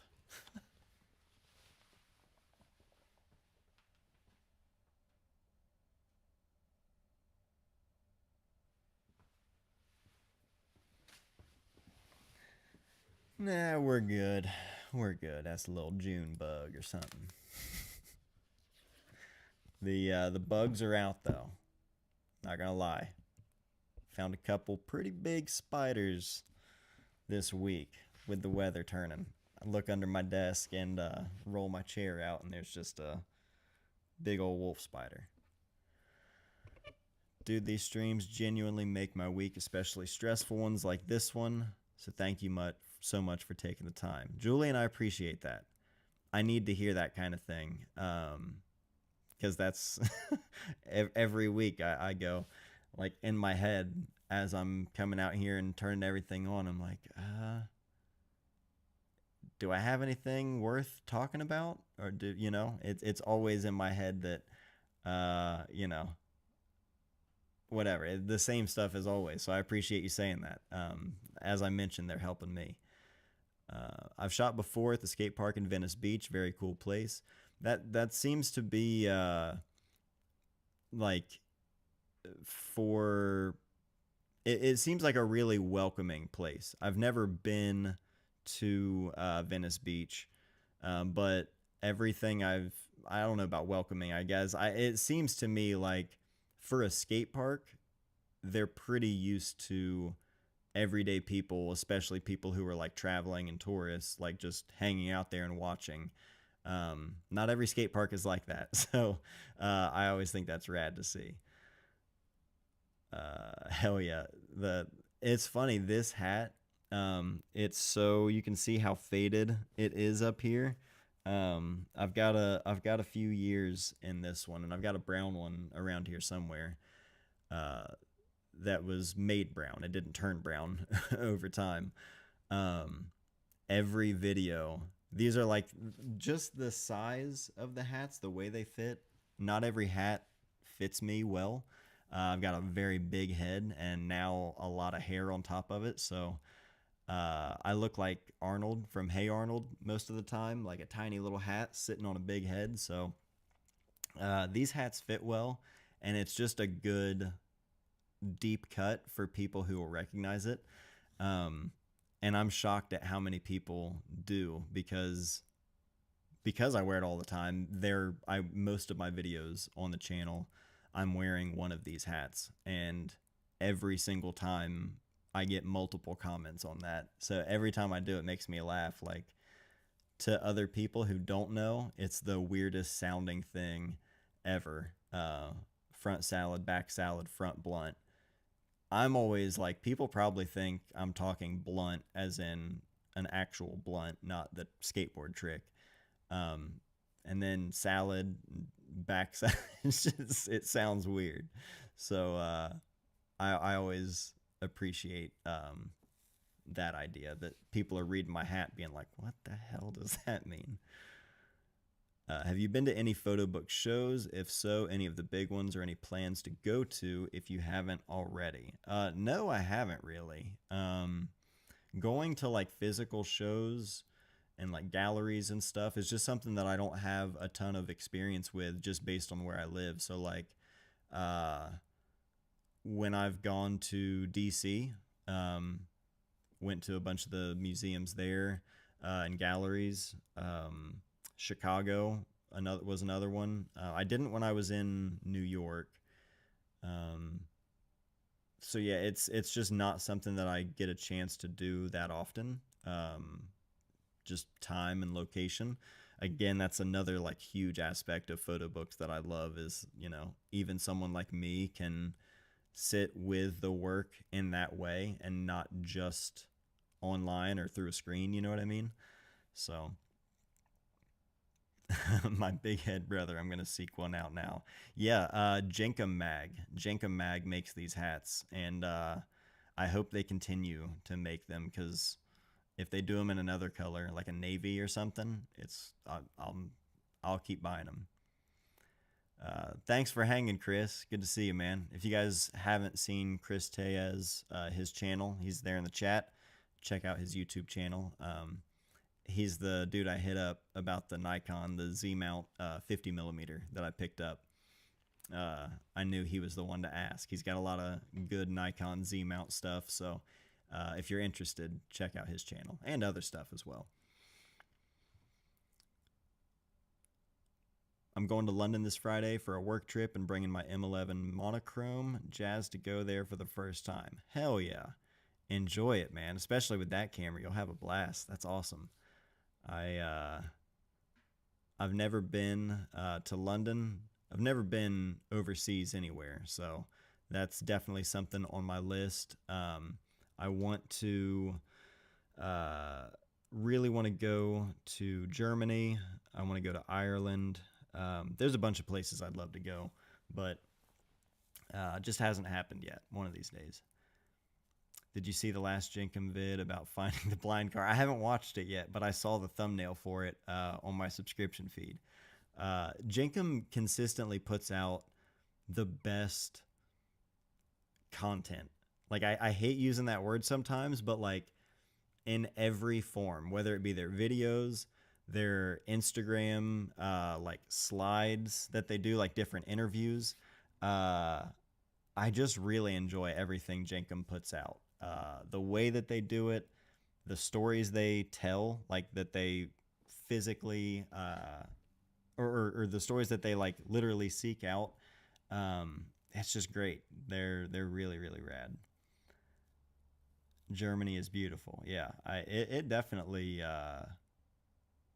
Nah, we're good. We're good. That's a little June bug or something. The bugs are out though. Not gonna lie. Found a couple pretty big spiders this week with the weather turning. I look under my desk and roll my chair out, and there's just a big old wolf spider. Dude, these streams genuinely make my week, especially stressful ones like this one. So thank you so much for taking the time. Julian, I appreciate that. I need to hear that kind of thing. Because that's every week I go, like, in my head as I'm coming out here and turning everything on, I'm like, do I have anything worth talking about? Or it's always in my head that, whatever, the same stuff as always. So I appreciate you saying that. As I mentioned, they're helping me. I've shot before at the skate park in Venice Beach. Very cool place. That seems to be like for it seems like a really welcoming place. I've never been to Venice Beach, but everything I don't know about welcoming, I guess. It seems to me like for a skate park, they're pretty used to everyday people, especially people who are like traveling and tourists, like just hanging out there and watching. Not every skate park is like that. So I always think that's rad to see. Hell yeah. It's funny, this hat, it's so you can see how faded it is up here. I've got a few years in this one, and I've got a brown one around here somewhere. That was made brown. It didn't turn brown over time. Every video, these are like just the size of the hats, the way they fit. Not every hat fits me well. I've got a very big head and now a lot of hair on top of it. So I look like Arnold from Hey Arnold most of the time, like a tiny little hat sitting on a big head. So these hats fit well, and it's just a good deep cut for people who will recognize it. And I'm shocked at how many people do because I wear it all the time. Most of my videos on the channel, I'm wearing one of these hats, and every single time I get multiple comments on that. So every time I do, it makes me laugh. Like, to other people who don't know, it's the weirdest sounding thing ever. Front salad, back salad, front blunt. I'm always like, people probably think I'm talking blunt as in an actual blunt, not the skateboard trick. And then salad, back salad, it sounds weird. So I always appreciate that idea that people are reading my hat being like, what the hell does that mean? Have you been to any photo book shows? If so, any of the big ones, or any plans to go to if you haven't already? No, I haven't really. Going to like physical shows and like galleries and stuff is just something that I don't have a ton of experience with, just based on where I live. So like when I've gone to DC, went to a bunch of the museums there and galleries. Chicago was another one. I didn't when I was in New York. So yeah, it's just not something that I get a chance to do that often. Just time and location. Again, that's another like huge aspect of photo books that I love is, even someone like me can sit with the work in that way and not just online or through a screen, you know what I mean? So my big head brother, I'm gonna seek one out now. Yeah, Jenkem Mag. Jenkem Mag makes these hats, and I hope they continue to make them because if they do them in another color, like a navy or something, I'll keep buying them. Thanks for hanging, Chris. Good to see you, man. If you guys haven't seen Chris Tellez, his channel, he's there in the chat. Check out his YouTube channel. He's the dude I hit up about the Nikon, the Z mount 50 millimeter that I picked up. I knew he was the one to ask. He's got a lot of good Nikon Z mount stuff. So if you're interested, check out his channel and other stuff as well. I'm going to London this Friday for a work trip and bringing my M11 monochrome. Jazzed to go there for the first time. Hell yeah. Enjoy it, man. Especially with that camera. You'll have a blast. That's awesome. I've never been to London. I've never been overseas anywhere. So that's definitely something on my list. I want to really want to go to Germany. I want to go to Ireland. There's a bunch of places I'd love to go, but just hasn't happened yet. One of these days. Did you see the last Jenkem vid about finding the blind car? I haven't watched it yet, but I saw the thumbnail for it on my subscription feed. Jenkem consistently puts out the best content. Like I hate using that word sometimes, but like in every form, whether it be their videos, their Instagram, like slides that they do, like different interviews. I just really enjoy everything Jenkem puts out. The way that they do it, the stories they tell, like that they physically, or the stories that they like literally seek out. It's just great. They're really really rad. Germany is beautiful. Yeah, it definitely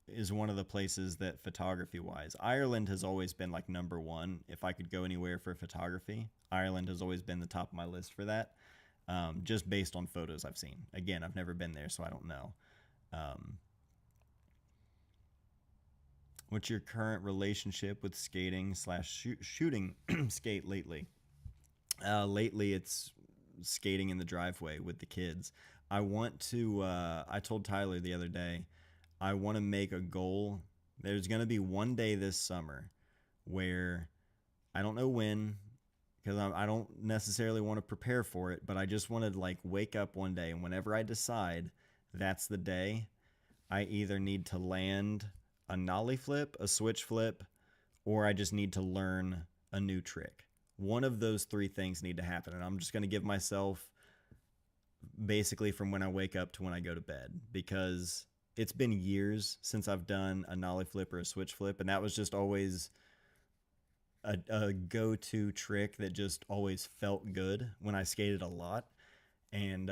is one of the places that photography wise, Ireland has always been like number one. If I could go anywhere for photography, Ireland has always been the top of my list for that. Just based on photos I've seen. Again, I've never been there, so I don't know. What's your current relationship with skating slash shooting skate lately? Lately, it's skating in the driveway with the kids. I want to. I told Tyler the other day, I want to make a goal. There's going to be one day this summer where I don't know when, because I don't necessarily want to prepare for it, but I just want to like wake up one day and whenever I decide that's the day, I either need to land a nollie flip, a switch flip, or I just need to learn a new trick. One of those three things need to happen, and I'm just going to give myself basically from when I wake up to when I go to bed, because it's been years since I've done a nollie flip or a switch flip, and that was just always a go-to trick that just always felt good when I skated a lot. And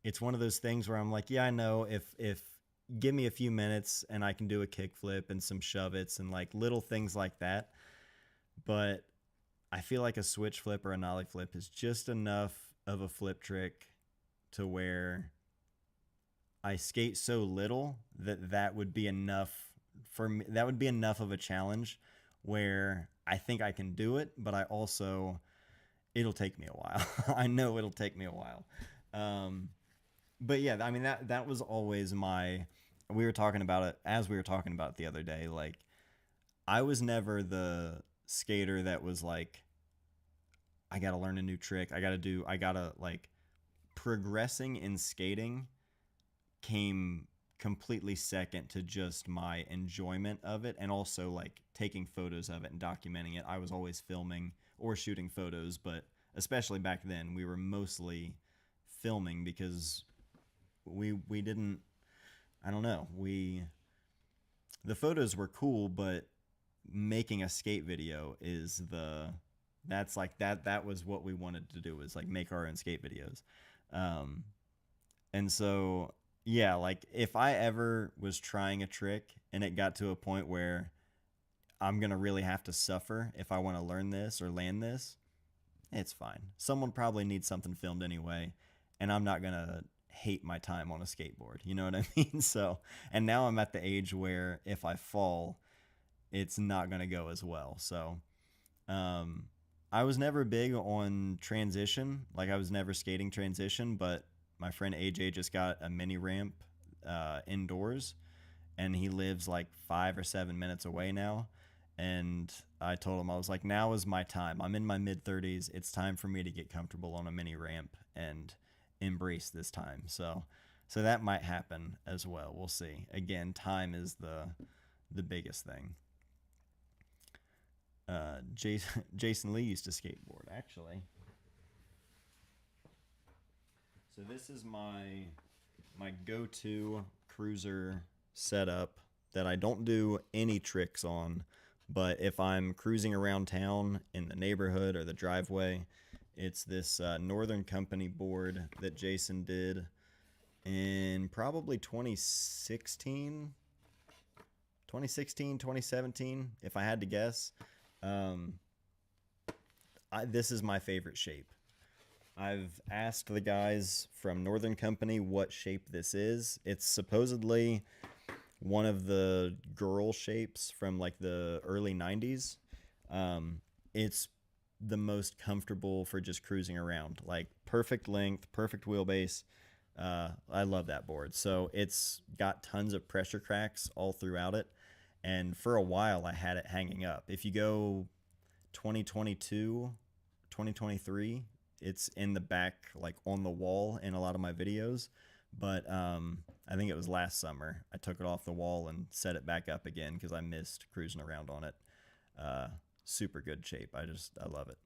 it's one of those things where I'm like, yeah, I know if give me a few minutes and I can do a kick flip and some shove-its and like little things like that. But I feel like a switch flip or a nollie flip is just enough of a flip trick to where I skate so little that would be enough for me. That would be enough of a challenge where I think I can do it, but I also, it'll take me a while. I know it'll take me a while. But yeah, I mean, that was always we were talking about it as we were talking about it the other day. Like, I was never the skater that was like, I got to learn a new trick. I got to like, progressing in skating came completely second to just my enjoyment of it and also like taking photos of it and documenting it. I was always filming or shooting photos, but especially back then we were mostly filming because we didn't, I don't know, the photos were cool, but making a skate video is That's like that was what we wanted to do, was like make our own skate videos. Um, and so yeah, like if I ever was trying a trick and it got to a point where I'm gonna really have to suffer if I want to learn this or land this, it's fine. Someone probably needs something filmed anyway, and I'm not gonna hate my time on a skateboard. You know what I mean? So, and now I'm at the age where if I fall, it's not gonna go as well. So, um, I was never big on transition. Like I was never skating transition, but my friend AJ just got a mini ramp indoors, and he lives like 5 or 7 minutes away now. And I told him, I was like, now is my time. I'm in my mid 30s. It's time for me to get comfortable on a mini ramp and embrace this time. So that might happen as well. We'll see. Again, time is the biggest thing. Jason Lee used to skateboard, actually. So this is my go-to cruiser setup that I don't do any tricks on, but if I'm cruising around town in the neighborhood or the driveway, it's this Northern Company board that Jason did in probably 2016, if I had to guess. Um, this is my favorite shape. I've asked the guys from Northern Company what shape this is. It's supposedly one of the girl shapes from like the early 90s. It's the most comfortable for just cruising around. Like perfect length, perfect wheelbase. I love that board. So it's got tons of pressure cracks all throughout it. And for a while, I had it hanging up. If you go 2022, 2023, it's in the back, like on the wall in a lot of my videos. But I think it was last summer. I took it off the wall and set it back up again because I missed cruising around on it. Super good shape. I love it.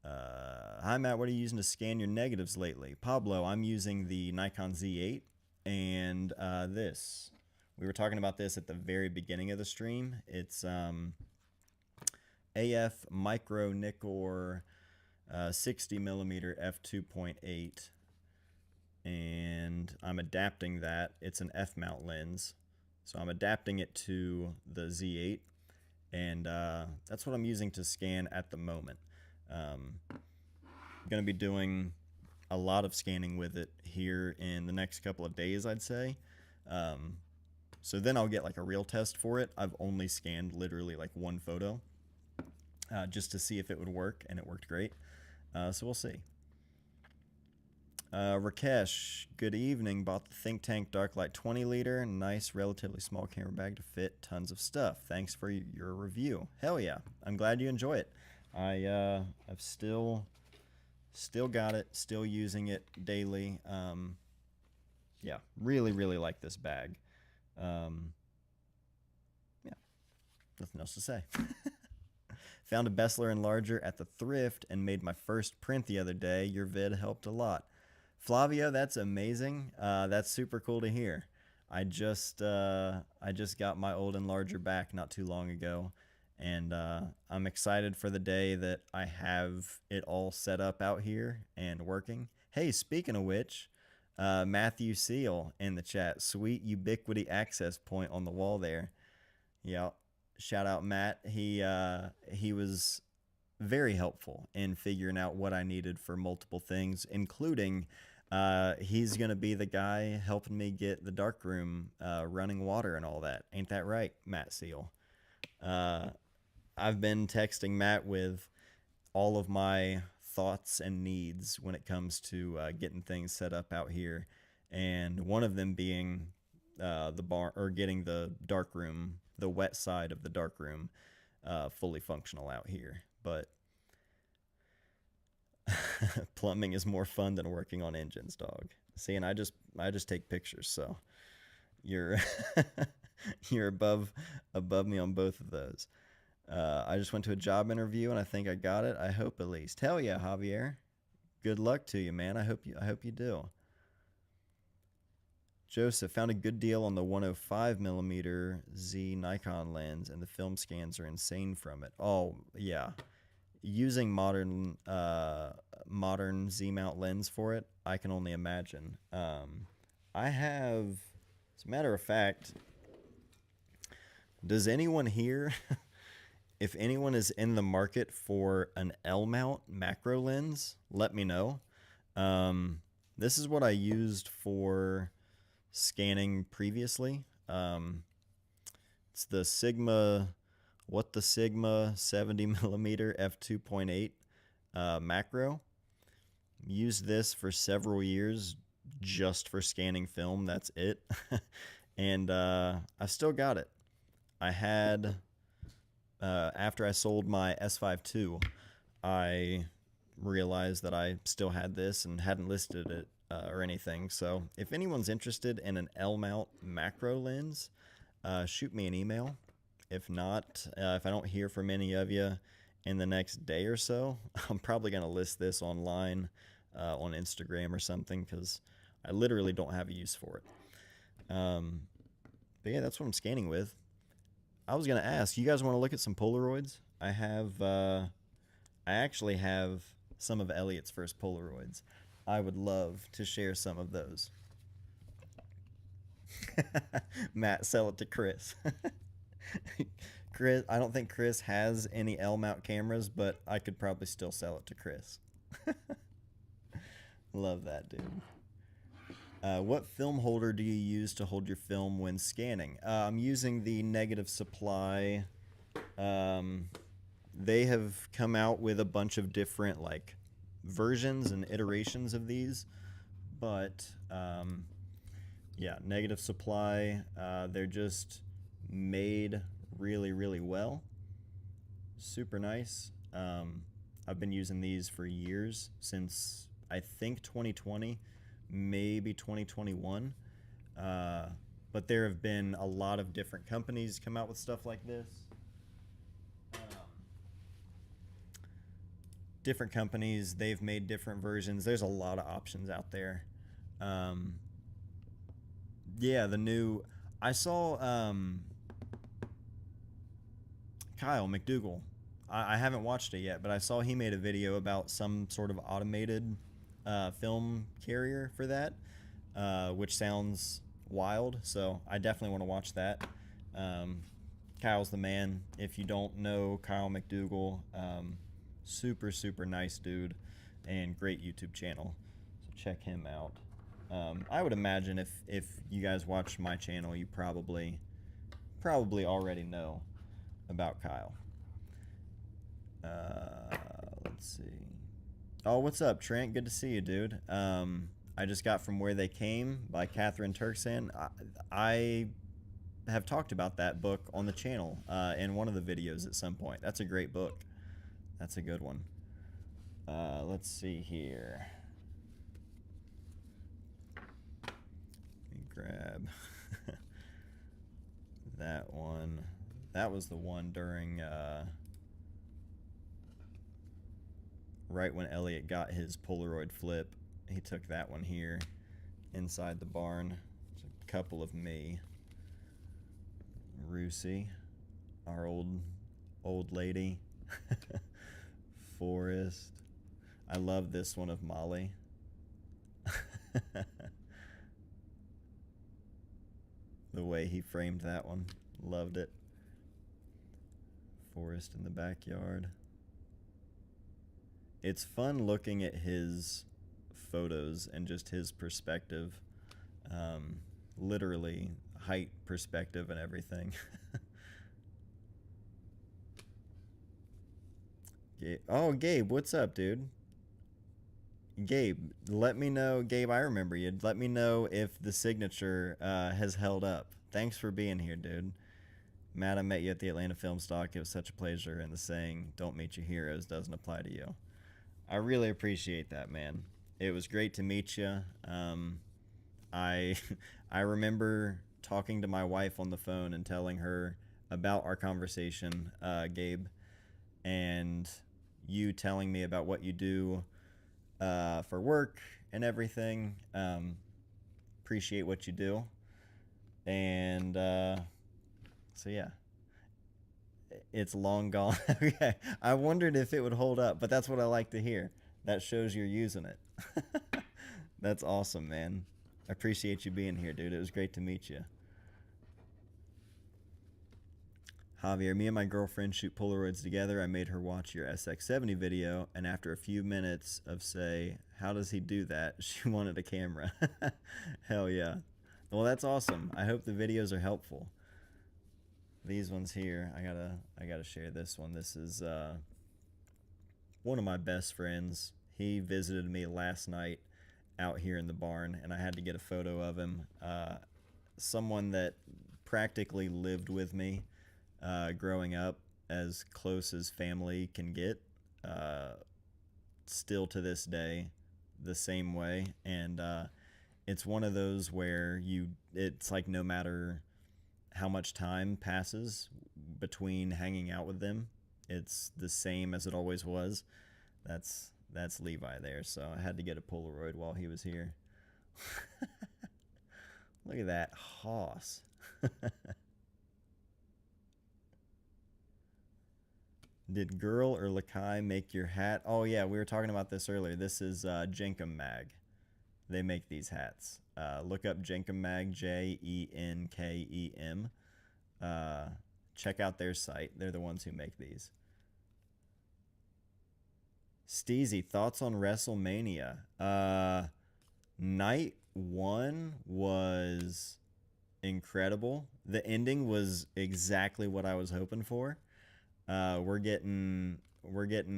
Hi, Matt. What are you using to scan your negatives lately? Pablo, I'm using the Nikon Z8 and this. We were talking about this at the very beginning of the stream. It's AF Micro Nikkor 60 millimeter f2.8, and I'm adapting that. It's an F mount lens, so I'm adapting it to the Z8, and that's what I'm using to scan at the moment. I'm going to be doing a lot of scanning with it here in the next couple of days, I'd say. So then I'll get like a real test for it. I've only scanned literally like one photo just to see if it would work, and it worked great. So we'll see. Rakesh, good evening. Bought the Think Tank Darklight 20 liter. Nice, relatively small camera bag to fit tons of stuff. Thanks for your review. Hell yeah. I'm glad you enjoy it. I've still got it, still using it daily. Yeah, really like this bag. Yeah, nothing else to say. Found a Bessler enlarger at the thrift and made my first print the other day. Your vid helped a lot. Flavio, that's amazing. That's super cool to hear. I just got my old enlarger back not too long ago, and I'm excited for the day that I have it all set up out here and working. Hey, speaking of which, Matthew Seal in the chat. Sweet ubiquity access point on the wall there. Yeah. Shout out Matt. He was very helpful in figuring out what I needed for multiple things, including he's gonna be the guy helping me get the darkroom running water and all that. Ain't that right, Matt Seal? I've been texting Matt with all of my thoughts and needs when it comes to getting things set up out here, and one of them being the barn, or getting the darkroom, the wet side of the darkroom, fully functional out here. But plumbing is more fun than working on engines, dog. See, and I just take pictures, so you're you're above me on both of those. I just went to a job interview and I think I got it. I hope at least. Hell yeah, Javier. Good luck to you, man. I hope you do. Joseph, found a good deal on the 105mm Z Nikon lens, and the film scans are insane from it. Oh, yeah. using modern Z mount lens for it, I can only imagine. I have, as a matter of fact, does anyone here, if anyone is in the market for an L mount macro lens, let me know. This is what I used for scanning previously. It's the Sigma 70 millimeter f2.8 macro. Used this for several years just for scanning film. That's it. And I still got it. I had, after I sold my S5 II, I realized that I still had this and hadn't listed it or anything. So if anyone's interested in an L mount macro lens, shoot me an email. If not, if I don't hear from any of you in the next day or so, I'm probably going to list this online on Instagram or something, because I literally don't have a use for it. But yeah, that's what I'm scanning with. I was going to ask, you guys want to look at some Polaroids? I actually have some of Elliot's first Polaroids. I would love to share some of those. Matt, sell it to Chris. Chris, I don't think Chris has any L mount cameras, but I could probably still sell it to Chris. Love that, dude. What film holder do you use to hold your film when scanning? I'm using the Negative Supply. They have come out with a bunch of different like versions and iterations of these, but yeah, Negative Supply. They're just made really, really well. Super nice. I've been using these for years, since I think 2020, maybe 2021. But there have been a lot of different companies come out with stuff like this. Different companies, they've made different versions. There's a lot of options out there. Yeah, the new, I saw Kyle McDougal. I haven't watched it yet, but I saw he made a video about some sort of automated film carrier for that, which sounds wild. So I definitely want to watch that. Kyle's the man. If you don't know Kyle McDougal, super, super nice dude and great YouTube channel. So check him out. I would imagine if you guys watch my channel, you probably already know about Kyle. Let's see. Oh, what's up, Trent? Good to see you, dude. I just got From Where They Came by Catherine Turkson. I have talked about that book on the channel in one of the videos at some point. That's a great book. That's a good one. Let's see here. Let me grab that one. That was the one during right when Elliot got his Polaroid flip. He took that one here inside the barn. There's a couple of me. Rusey, our old lady. Forrest. I love this one of Molly. The way he framed that one. Loved it. Forest in the backyard. It's fun looking at his photos and just his perspective. Literally height perspective and everything. Oh, Gabe, what's up, dude? Gabe, let me know. Gabe, I remember you. Let me know if the signature has held up. Thanks for being here, dude. Matt, I met you at the Atlanta Film Stock. It was such a pleasure, and the saying, don't meet your heroes, doesn't apply to you. I really appreciate that, man. It was great to meet you. I remember talking to my wife on the phone and telling her about our conversation, Gabe, and you telling me about what you do for work and everything. Appreciate what you do. And so yeah, It's long gone. Okay. I wondered if it would hold up, but that's what I like to hear. That shows you're using it. That's awesome, man. I appreciate you being here, dude. It was great to meet you. Javier, me and my girlfriend shoot Polaroids together. I made her watch your SX70 video, and after a few minutes of say, how does he do that? She wanted a camera. Hell yeah. Well, that's awesome. I hope the videos are helpful. These ones here, I gotta share this one. This is one of my best friends. He visited me last night out here in the barn, and I had to get a photo of him. Someone that practically lived with me growing up, as close as family can get, uh, still to this day, the same way. And it's one of those where it's like no matter how much time passes between hanging out with them, it's the same as it always was. That's Levi there. So I had to get a Polaroid while he was here. Look at that hoss. Did Girl or Lakai make your hat? Oh yeah, we were talking about this earlier. This is Jenkem Mag. They make these hats. Look up Jenkem Mag, Jenkem. Check out their site. They're the ones who make these. Steezy, thoughts on WrestleMania? Night one was incredible. The ending was exactly what I was hoping for. We're getting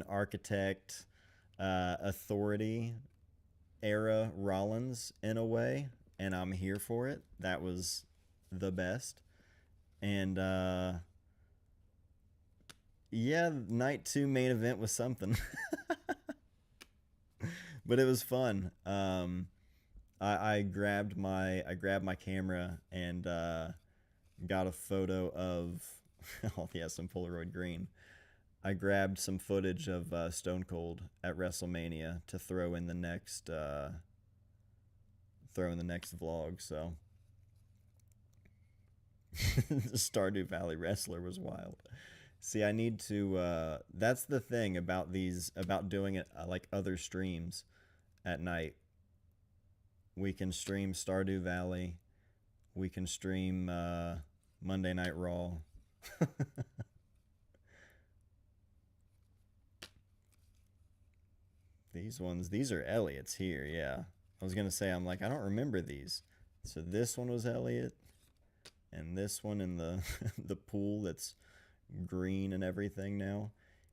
Architect, Authority era Rollins in a way, and I'm here for it. That was the best. And yeah, night two main event was something. But it was fun. I grabbed my camera and got a photo of oh yeah, some Polaroid green. I grabbed some footage of Stone Cold at WrestleMania to throw in the next vlog. So the Stardew Valley wrestler was wild. See, I need to. That's the thing about doing it like other streams at night. We can stream Stardew Valley. We can stream Monday Night Raw. These are Elliot's here, yeah. I was gonna say, I'm like, I don't remember these. So this one was Elliot, and this one in the the pool that's green and everything now.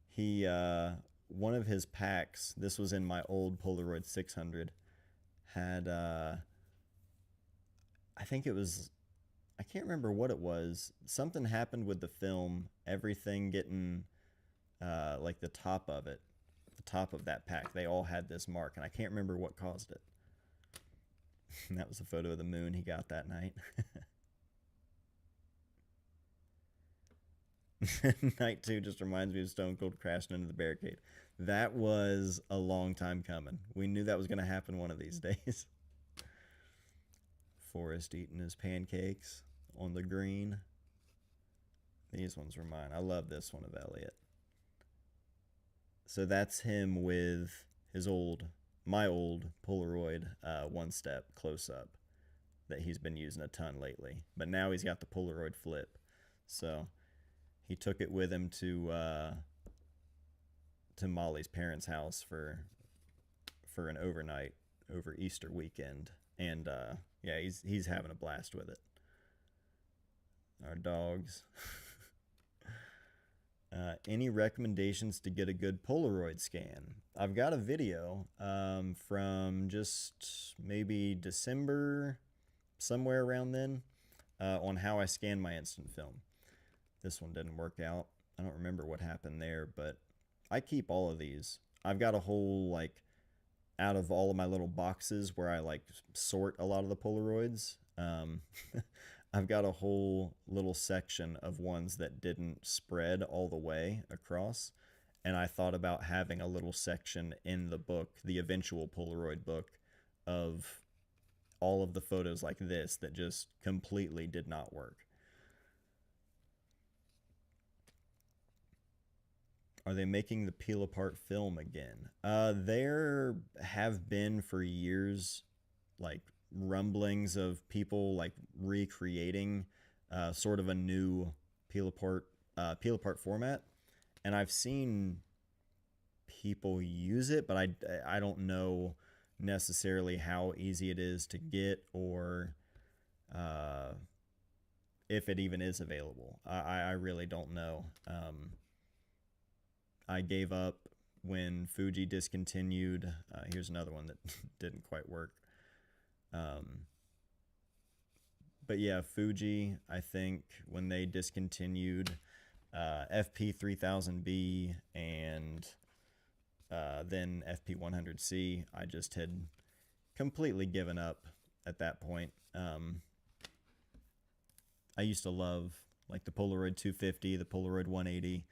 He one of his packs, this was in my old Polaroid 600, had I think it was, I can't remember what it was. Something happened with the film, everything getting like the top of it, the top of that pack, they all had this mark, and I can't remember what caused it. And that was a photo of the moon he got that night. Night two just reminds me of Stone Cold crashing into the barricade. That was a long time coming. We knew that was going to happen one of these days. Forrest eating his pancakes on the green. These ones were mine. I love this one of Elliot. So that's him with my old Polaroid one step close up that he's been using a ton lately. But now he's got the Polaroid flip. So he took it with him to Molly's parents' house for an overnight over Easter weekend, and yeah, he's having a blast with it. Our dogs. Any recommendations to get a good Polaroid scan? I've got a video from just maybe December, somewhere around then, on how I scan my instant film. This one didn't work out. I don't remember what happened there, but I keep all of these. I've got a whole, like, out of all of my little boxes where I, like, sort a lot of the Polaroids, I've got a whole little section of ones that didn't spread all the way across, and I thought about having a little section in the book, the eventual Polaroid book, of all of the photos like this that just completely did not work. Are they making the peel apart film again? There have been for years, like rumblings of people like recreating sort of a new peel apart format, and I've seen people use it, but I don't know necessarily how easy it is to get or uh, if it even is available. I really don't know. I gave up when Fuji discontinued. Here's another one that didn't quite work. Um, but yeah, Fuji, I think when they discontinued FP3000B and then FP100C, I just had completely given up at that point. I used to love like the Polaroid 250, the Polaroid 180.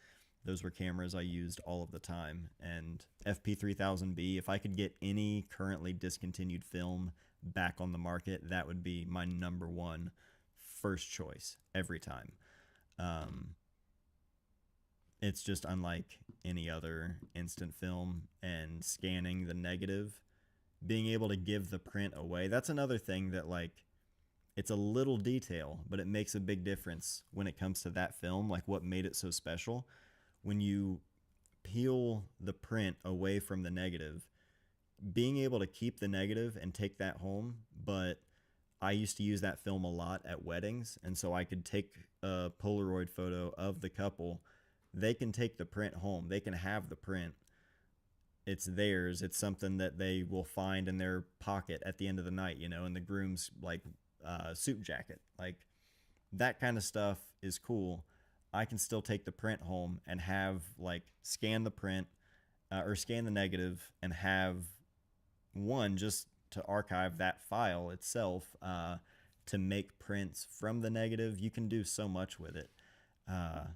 Those were cameras I used all of the time. And FP3000B, if I could get any currently discontinued film back on the market, that would be my number one first choice every time. Um, it's just unlike any other instant film, and scanning the negative, being able to give the print away. That's another thing that, like, it's a little detail, but it makes a big difference when it comes to that film. Like, what made it so special, when you peel the print away from the negative, being able to keep the negative and take that home. But I used to use that film a lot at weddings, and so I could take a Polaroid photo of the couple. They can take the print home, they can have the print. It's theirs. It's something that they will find in their pocket at the end of the night, in the groom's like suit jacket. Like, that kind of stuff is cool. I can still take the print home and have, like, scan the print or scan the negative and have one just to archive that file itself, to make prints from the negative. You can do so much with it. Uh,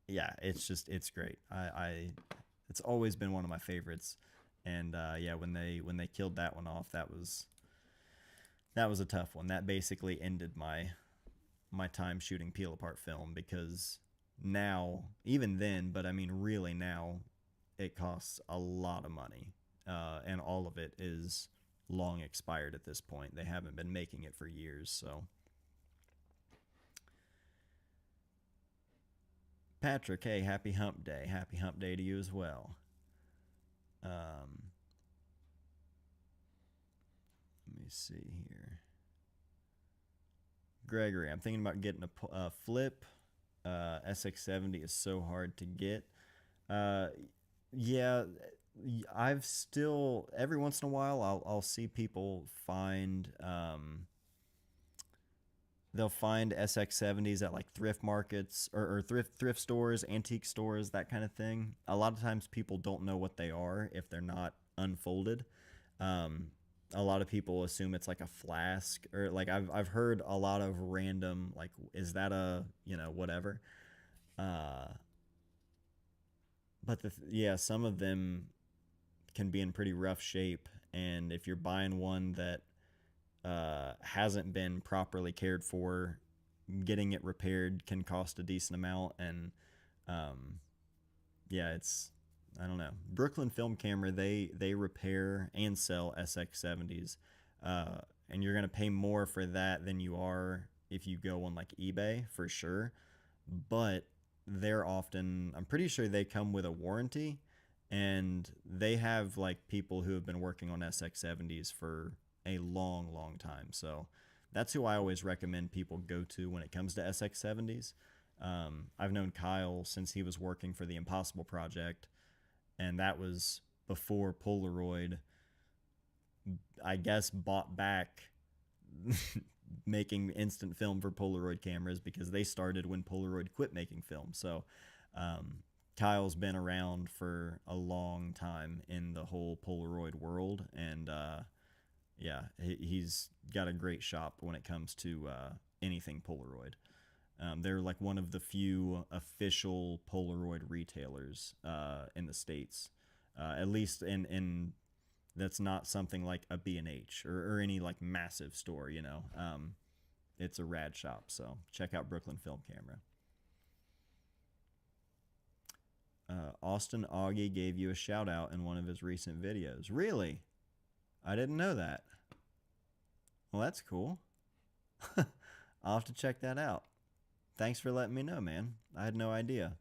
yeah, it's great. It's always been one of my favorites. And yeah, when they killed that one off, that was a tough one. That basically ended my time shooting peel apart film, because now, even then, but I mean really now, it costs a lot of money, and all of it is long expired at this point. They haven't been making it for years. So Patrick, hey, happy hump day. Happy hump day to you as well. Let me see here. Gregory, I'm thinking about getting a flip. SX70 is so hard to get. Uh, yeah, I've still, every once in a while, I'll see people find they'll find SX70s at like thrift markets, or thrift stores, antique stores, that kind of thing. A lot of times people don't know what they are if they're not unfolded. Um, a lot of people assume it's like a flask, or like I've heard a lot of random, like, is that a, whatever. Uh, but yeah, some of them can be in pretty rough shape, and if you're buying one that hasn't been properly cared for, getting it repaired can cost a decent amount. And um, yeah, it's, I don't know. Brooklyn Film Camera, they repair and sell SX70s, and you're gonna pay more for that than you are if you go on like eBay, for sure. But they're often, I'm pretty sure they come with a warranty, and they have like people who have been working on SX70s for a long, long time. So that's who I always recommend people go to when it comes to SX70s. I've known Kyle since he was working for the Impossible Project, and that was before Polaroid, I guess, bought back making instant film for Polaroid cameras, because they started when Polaroid quit making film. So Kyle's been around for a long time in the whole Polaroid world, and yeah, he's got a great shop when it comes to anything Polaroid. They're like one of the few official Polaroid retailers in the States, at least in that's not something like a B&H or any like massive store. It's a rad shop. So check out Brooklyn Film Camera. Austin Augie gave you a shout out in one of his recent videos. Really? I didn't know that. Well, that's cool. I'll have to check that out. Thanks for letting me know, man. I had no idea.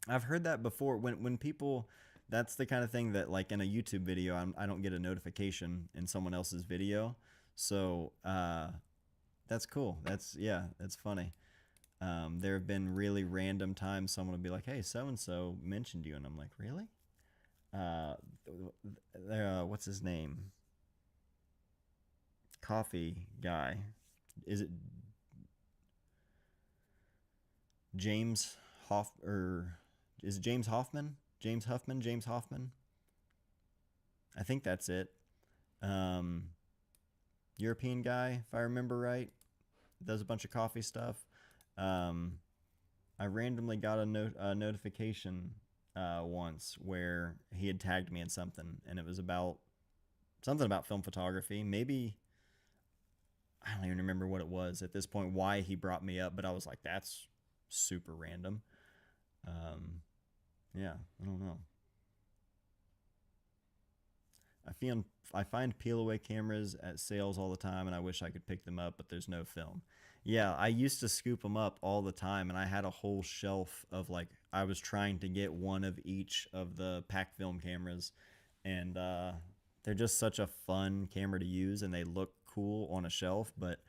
I've heard that before. When people, that's the kind of thing that, like, in a YouTube video, I don't get a notification in someone else's video. So that's cool. That's funny. There have been really random times someone will be like, "Hey, so and so mentioned you," and I'm like, "Really?" What's his name? Coffee guy. Is it James Hoff or is it James Hoffman? James Huffman? James Hoffman? I think that's it. European guy, if I remember right. Does a bunch of coffee stuff. I randomly got a notification once where he had tagged me in something, and it was about something about film photography. Maybe I don't even remember what it was at this point, why he brought me up, but I was like, that's super random. Yeah, I don't know. I find peel away cameras at sales all the time, and I wish I could pick them up, but there's no film. Yeah, I used to scoop them up all the time, and I had a whole shelf of, like, I was trying to get one of each of the pack film cameras, and they're just such a fun camera to use, and they look cool on a shelf. But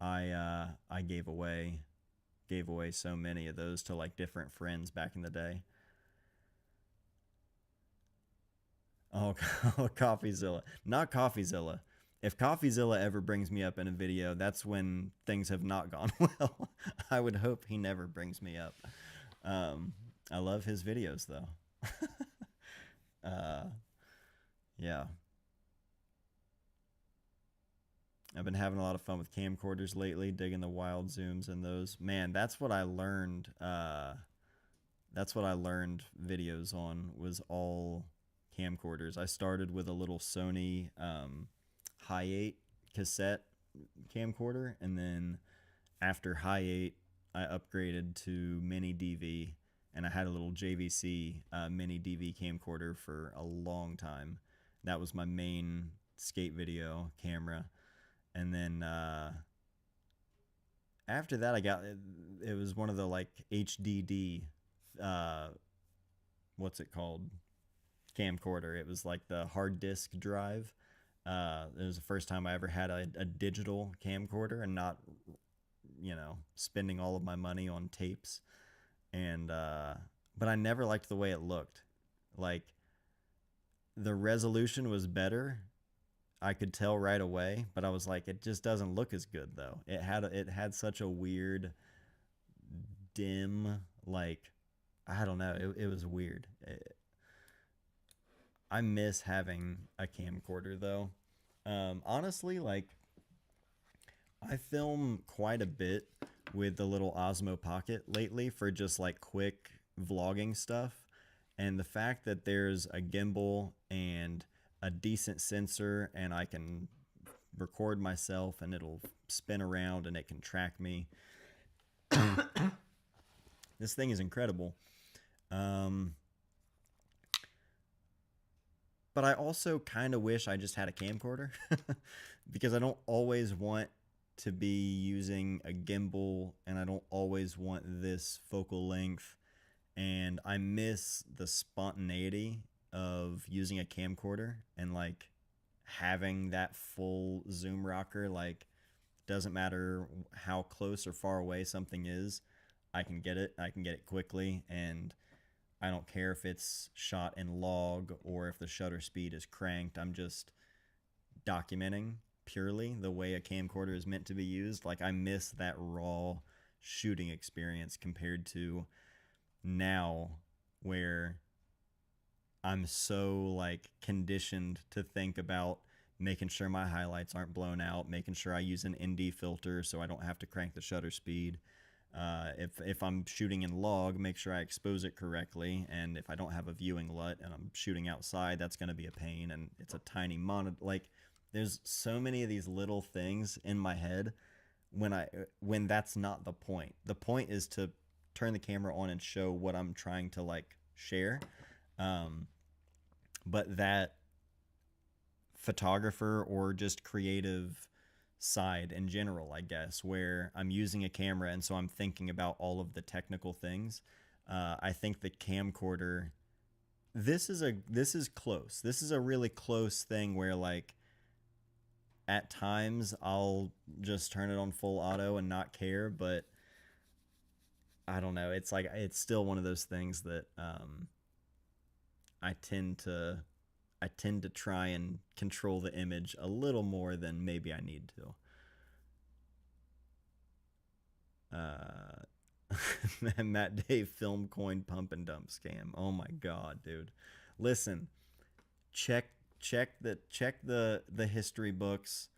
I gave away so many of those to, like, different friends back in the day. Oh, CoffeeZilla. Not CoffeeZilla. If CoffeeZilla ever brings me up in a video, that's when things have not gone well. I would hope he never brings me up. I love his videos, though. Yeah. I've been having a lot of fun with camcorders lately, digging the wild zooms and those. Man, that's what I learned. That's what I learned videos on, was all camcorders. I started with a little Sony Hi8 cassette camcorder, and then after Hi8, I upgraded to Mini DV, and I had a little JVC Mini DV camcorder for a long time. That was my main skate video camera, and then after that, it was one of the, like, HDD, what's it called? Camcorder. It was like the hard disk drive. It was the first time I ever had a digital camcorder, and not, spending all of my money on tapes. And but I never liked the way it looked. Like, the resolution was better, I could tell right away, but I was like, it just doesn't look as good though. It had such a weird dim, like, I don't know, it was weird. I miss having a camcorder though. Honestly, like, I film quite a bit with the little Osmo Pocket lately for just, like, quick vlogging stuff. And the fact that there's a gimbal and a decent sensor, and I can record myself and it'll spin around and it can track me. This thing is incredible. But I also kind of wish I just had a camcorder because I don't always want to be using a gimbal, and I don't always want this focal length, and I miss the spontaneity of using a camcorder and, like, having that full zoom rocker. Like, doesn't matter how close or far away something is, I can get it quickly, and I don't care if it's shot in log or if the shutter speed is cranked. I'm just documenting purely the way a camcorder is meant to be used. Like, I miss that raw shooting experience compared to now, where I'm so, like, conditioned to think about making sure my highlights aren't blown out, making sure I use an ND filter so I don't have to crank the shutter speed. If I'm shooting in log, make sure I expose it correctly, and if I don't have a viewing LUT and I'm shooting outside, that's going to be a pain, and it's a tiny monitor. Like, there's so many of these little things in my head when that's not the point. The point is to turn the camera on and show what I'm trying to, like, share. Um, but that photographer or just creative side in general, I guess, where I'm using a camera and so I'm thinking about all of the technical things. I think the camcorder, this is close. This is a really close thing where like at times I'll just turn it on full auto and not care, but I don't know. It's like it's still one of those things that I tend to I tend to try and control the image a little more than maybe I need to. Matt Dave film coin pump and dump scam. Oh my god, dude. Listen, check check the history books.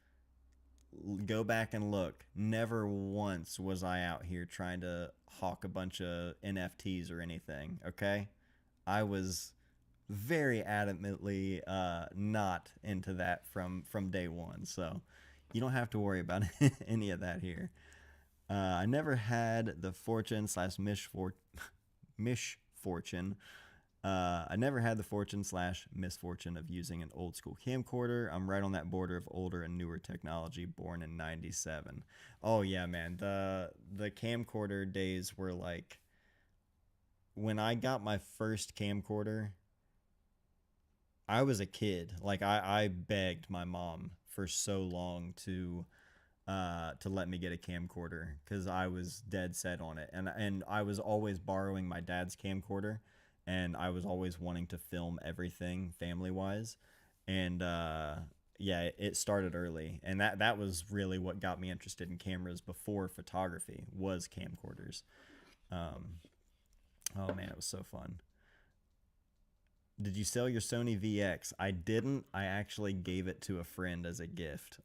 Go back and look. Never once was I out here trying to hawk a bunch of NFTs or anything. Okay, I was very adamantly not into that from day one. So you don't have to worry about any of that here. I never had the fortune slash misfortune. I never had the fortune slash misfortune of using an old school camcorder. I'm right on that border of older and newer technology, born in '97. Oh yeah, man. The camcorder days were like when I got my first camcorder, I was a kid. Like I begged my mom for so long to let me get a camcorder because I was dead set on it, and I was always borrowing my dad's camcorder, and I was always wanting to film everything family wise, and yeah, it started early, and that was really what got me interested in cameras before photography was camcorders. Um, oh man, it was so fun. Did you sell your Sony VX? I didn't. I actually gave it to a friend as a gift.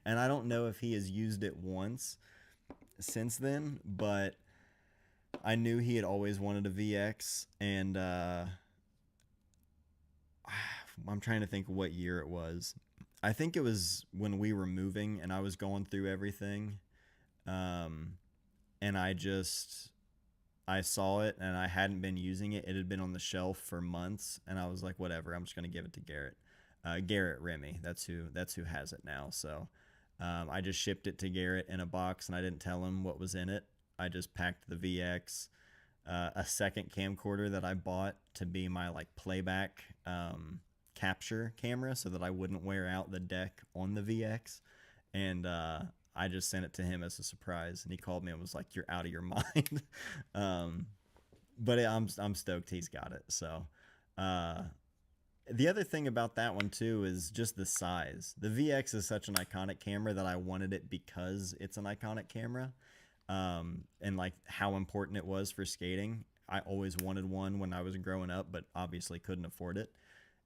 And I don't know if he has used it once since then, but I knew he had always wanted a VX. And I'm trying to think what year it was. I think it was when we were moving and I was going through everything. Um, and I saw it and I hadn't been using it. It had been on the shelf for months, and I was like, whatever. I'm just gonna give it to Garrett. Garrett Remy. That's who has it now. So I just shipped it to Garrett in a box, and I didn't tell him what was in it. I just packed the VX, a second camcorder that I bought to be my like playback capture camera, so that I wouldn't wear out the deck on the VX, and I just sent it to him as a surprise, and he called me and was like, "You're out of your mind." um, but I'm stoked he's got it. So uh, the other thing about that one too is just the size. The VX is such an iconic camera that I wanted it because it's an iconic camera, and like how important it was for skating. I always wanted one when I was growing up, but obviously couldn't afford it.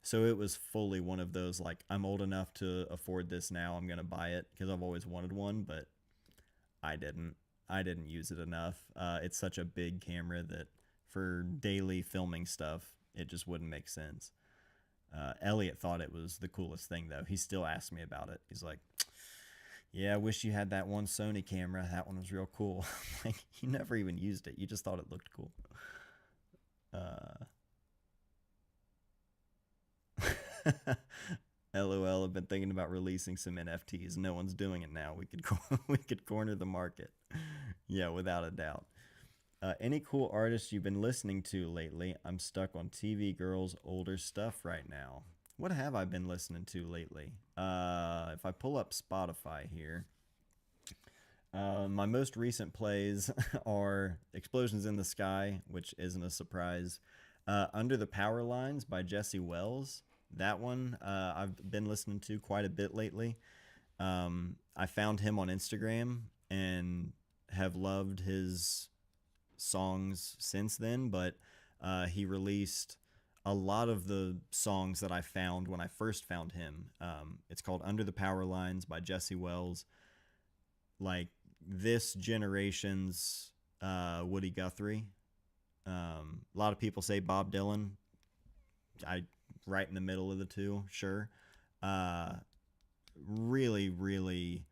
So it was fully one of those like I'm old enough to afford this now. I'm gonna buy it because I've always wanted one, but I didn't. I didn't use it enough. It's such a big camera that for daily filming stuff, it just wouldn't make sense. Elliot thought it was the coolest thing though. He still asks me about it. He's like, "Yeah, I wish you had that one Sony camera. That one was real cool." Like you never even used it. You just thought it looked cool. Uh, LOL. I've been thinking about releasing some NFTs. No one's doing it now. We could corner the market. Yeah, without a doubt. Any cool artists you've been listening to lately? I'm stuck on TV Girls' older stuff right now. What have I been listening to lately? If I pull up Spotify here, my most recent plays are Explosions in the Sky, which isn't a surprise. Under the Power Lines by Jesse Wells. That one I've been listening to quite a bit lately. I found him on Instagram and have loved his songs since then, but he released a lot of the songs that I found when I first found him. It's called Under the Power Lines by Jesse Wells. Like this generation's Woody Guthrie. A lot of people say Bob Dylan. I right in the middle of the two, sure. Uh, really, really.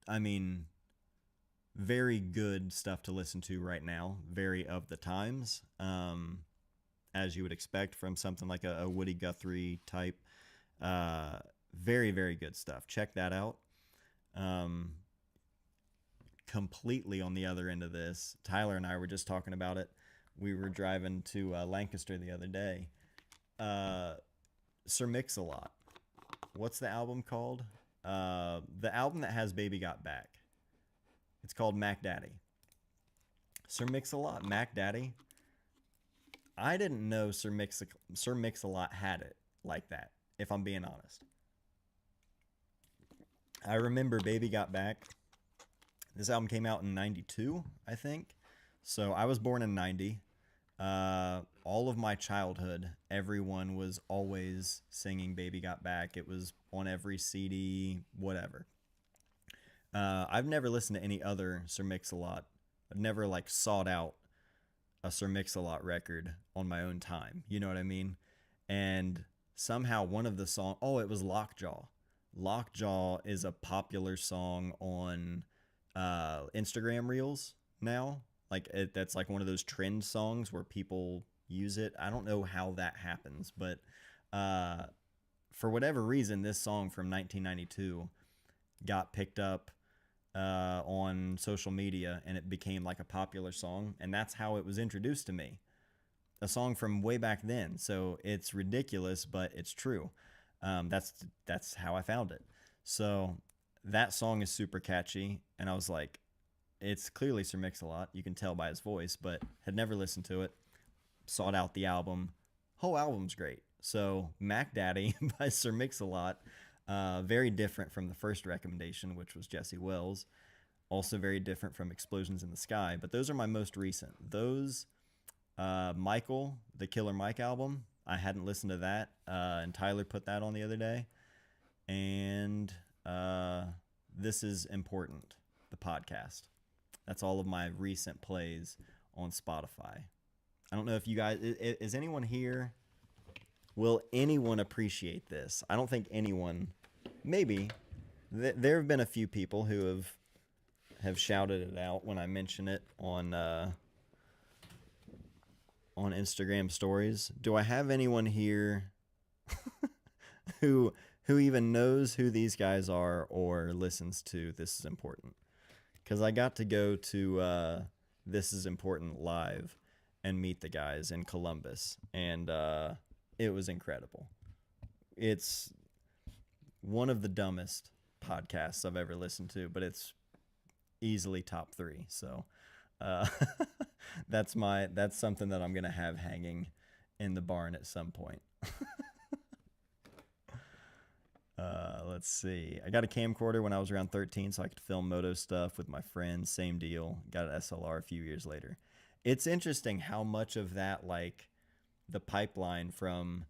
I mean, very good stuff to listen to right now. Very of the times, as you would expect from something like a Woody Guthrie type. Uh, Very, very good stuff. Check that out. Um, Completely on the other end of this, Tyler and I were just talking about it. We were driving to Lancaster the other day. Uh, Sir Mix-a-Lot. What's the album called? The album that has Baby Got Back. It's called Mac Daddy. Sir Mix-a-Lot, Mac Daddy. I didn't know Sir Mix-a-Lot had it like that, if I'm being honest. I remember Baby Got Back. This album came out in 92, I think. So I was born in 90. All of my childhood, everyone was always singing Baby Got Back. It was on every CD, whatever. I've never listened to any other Sir Mix-a-Lot. I've never like sought out a Sir Mix-a-Lot record on my own time. You know what I mean? And somehow one of the songs, oh, it was Lockjaw. Lockjaw is a popular song on Instagram Reels now. Like that's like one of those trend songs where people use it. I don't know how that happens, but for whatever reason, this song from 1992 got picked up on social media, and it became like a popular song, and that's how it was introduced to me. A song from way back then, so it's ridiculous, but it's true. That's how I found it. So that song is super catchy, and I was like, it's clearly Sir Mix-a-Lot. You can tell by his voice, but had never listened to it. Sought out the album. Whole album's great. So Mac Daddy by Sir Mix-a-Lot, very different from the first recommendation, which was Jesse Wells. Also very different from Explosions in the Sky, but those are my most recent. Those, Michael, the Killer Mike album, I hadn't listened to that, and Tyler put that on the other day. And This Is Important, the podcast. That's all of my recent plays on Spotify. I don't know if you guys, is anyone here? Will anyone appreciate this? I don't think anyone, maybe. There have been a few people who have shouted it out when I mention it on Instagram stories. Do I have anyone here who even knows who these guys are or listens to This Is Important? Because I got to go to This Is Important live and meet the guys in Columbus, and it was incredible. It's one of the dumbest podcasts I've ever listened to, but it's easily top 3. So that's something that I'm gonna have hanging in the barn at some point. Let's see. I got a camcorder when I was around 13, so I could film moto stuff with my friends. Same deal. Got an SLR a few years later. It's interesting how much of that, like the pipeline from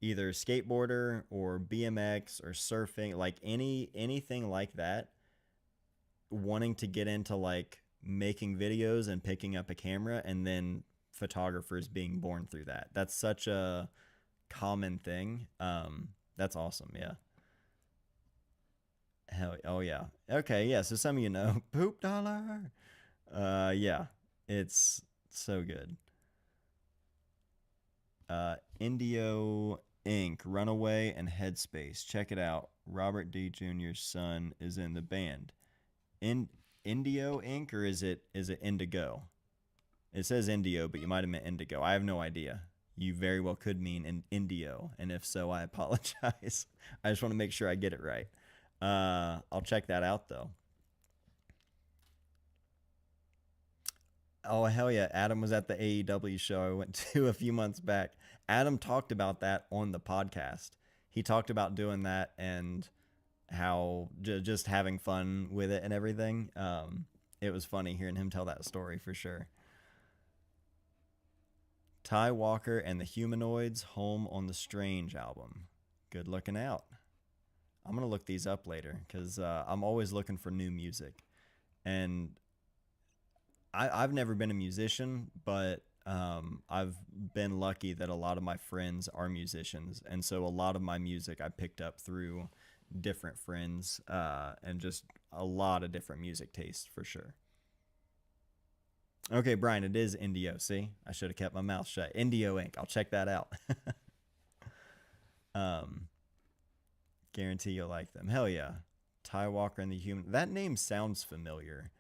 either skateboarder or BMX or surfing, like anything like that, wanting to get into like making videos and picking up a camera, and then photographers being born through that. That's such a common thing. That's awesome. Yeah. Hell, oh yeah. Okay, yeah. So some of you know, Poop Dollar. Yeah, it's so good. Indio Inc., Runaway, and Headspace. Check it out. Robert D. Jr.'s son is in the band. Indio Inc., or is it Indigo? It says Indio, but you might have meant Indigo. I have no idea. You very well could mean Indio, and if so, I apologize. I just want to make sure I get it right. I'll check that out, though. Oh, hell yeah. Adam was at the AEW show I went to a few months back. Adam talked about that on the podcast. He talked about doing that and how just having fun with it and everything. It was funny hearing him tell that story for sure. Ty Walker and the Humanoids, Home on the Strange album. Good looking out. I'm going to look these up later because I'm always looking for new music. And I've never been a musician, but I've been lucky that a lot of my friends are musicians. And so a lot of my music I picked up through different friends, and just a lot of different music tastes for sure. Okay, Brian, it is Indio. See, I should have kept my mouth shut. Indio Inc. I'll check that out. um, Guarantee you'll like them. Hell yeah. Ty Walker and the Human. That name sounds familiar.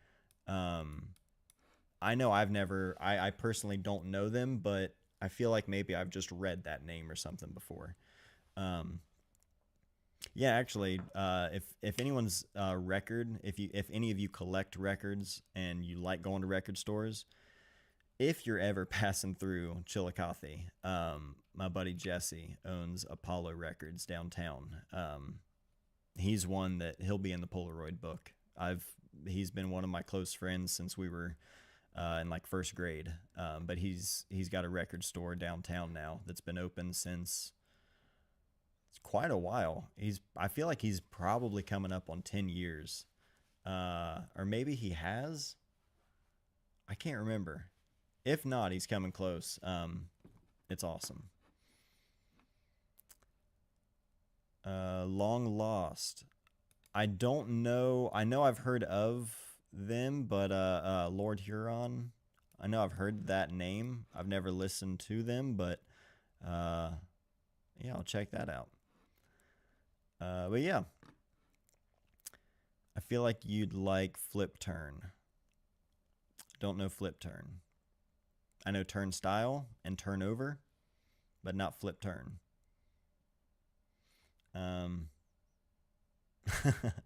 Um, I know I personally don't know them, but I feel like maybe I've just read that name or something before. Um, yeah, actually, if anyone's record, if any of you collect records and you like going to record stores, if you're ever passing through Chillicothe, my buddy Jesse owns Apollo Records downtown. He's one that he'll be in the Polaroid book. He's been one of my close friends since we were in like first grade. But he's got a record store downtown now that's been open since it's quite a while. I feel like he's probably coming up on 10 years. Or maybe he has. I can't remember. If not, he's coming close. It's awesome. Long Lost. I don't know. I know I've heard of them, but Lord Huron. I know I've heard that name. I've never listened to them, but yeah, I'll check that out. But yeah, I feel like you'd like Flip Turn. Don't know Flip Turn. I know Turnstile and Turnover, but not Flip Turn.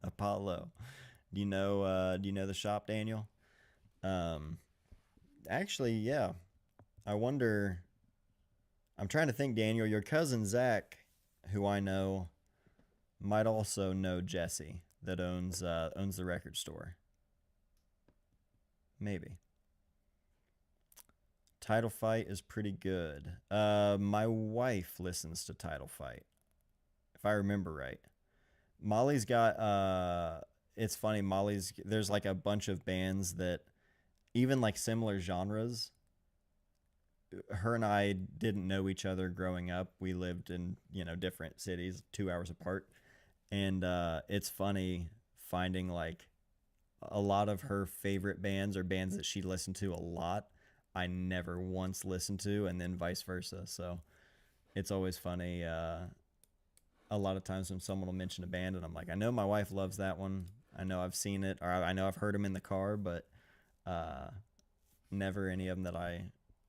Apollo. Do you know the shop, Daniel? Um, Actually, yeah. I wonder. I'm trying to think, Daniel. Your cousin Zach, who I know, might also know Jesse that owns the record store. Maybe. Title Fight is pretty good. My wife listens to Title Fight, if I remember right. Molly's got it's funny, there's like a bunch of bands that even like similar genres. Her and I didn't know each other growing up. We lived in, different cities, 2 hours apart. And it's funny finding like a lot of her favorite bands or bands that she listened to a lot I never once listened to, and then vice versa. So it's always funny. A lot of times when someone will mention a band and I'm like, I know my wife loves that one. I know I've seen it, or I know I've heard them in the car, but never any of them that I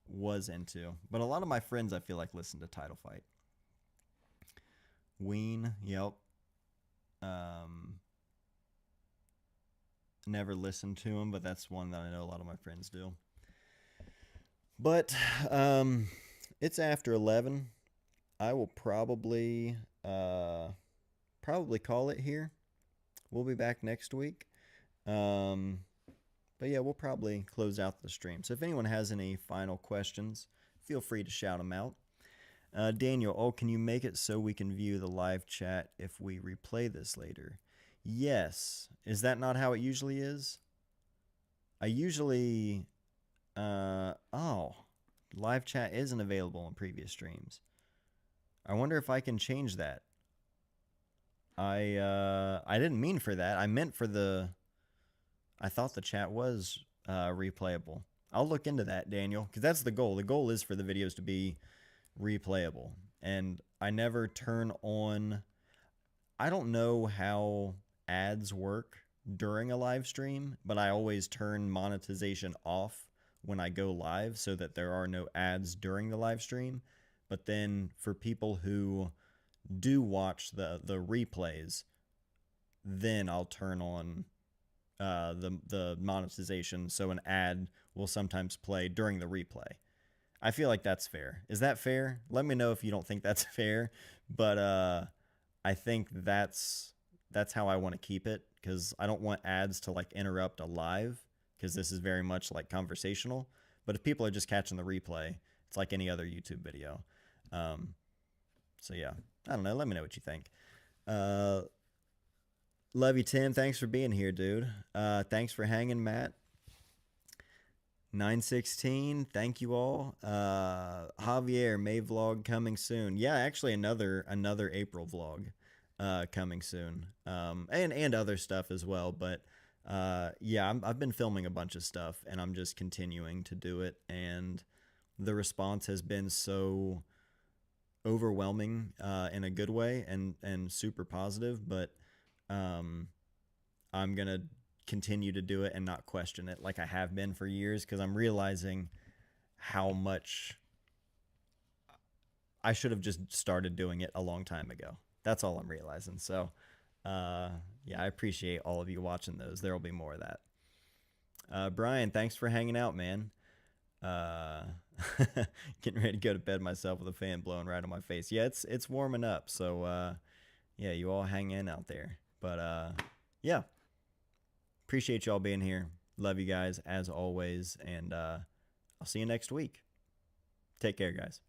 was into. But a lot of my friends, I feel like, listen to Title Fight. Ween, yep. Never listened to them, but that's one that I know a lot of my friends do. But it's after 11. I will probably call it here. We'll be back next week. But yeah, we'll probably close out the stream. So if anyone has any final questions, feel free to shout them out. Daniel, can you make it so we can view the live chat if we replay this later? Yes. Is that not how it usually is? I usually... live chat isn't available in previous streams. I wonder if I can change that. I didn't mean for that. I meant for I thought the chat was replayable. I'll look into that, Daniel, because that's the goal. The goal is for the videos to be replayable. And I never turn on... I don't know how ads work during a live stream, but I always turn monetization off when I go live so that there are no ads during the live stream. But then for people who do watch the replays, then I'll turn on the monetization so an ad will sometimes play during the replay. I feel like that's fair. Is that fair? Let me know if you don't think that's fair, but I think that's how I want to keep it, because I don't want ads to like interrupt a live, because this is very much like conversational. But if people are just catching the replay, it's like any other YouTube video. So yeah, I don't know. Let me know what you think. Love you, Tim. Thanks for being here, dude. Thanks for hanging, Matt. 916, thank you all. Javier, May vlog coming soon. Yeah, actually another April vlog. coming soon, and other stuff as well. But yeah, I've been filming a bunch of stuff, and I'm just continuing to do it, and the response has been so overwhelming in a good way and super positive. But um, I'm gonna continue to do it and not question it like I have been for years, because I'm realizing how much I should have just started doing it a long time ago. That's all I'm realizing. So, yeah, I appreciate all of you watching those. There will be more of that. Brian, thanks for hanging out, man. Uh, Getting ready to go to bed myself with a fan blowing right on my face. Yeah, it's warming up. So, yeah, you all hang in out there. But yeah, appreciate y'all being here. Love you guys as always, and I'll see you next week. Take care, guys.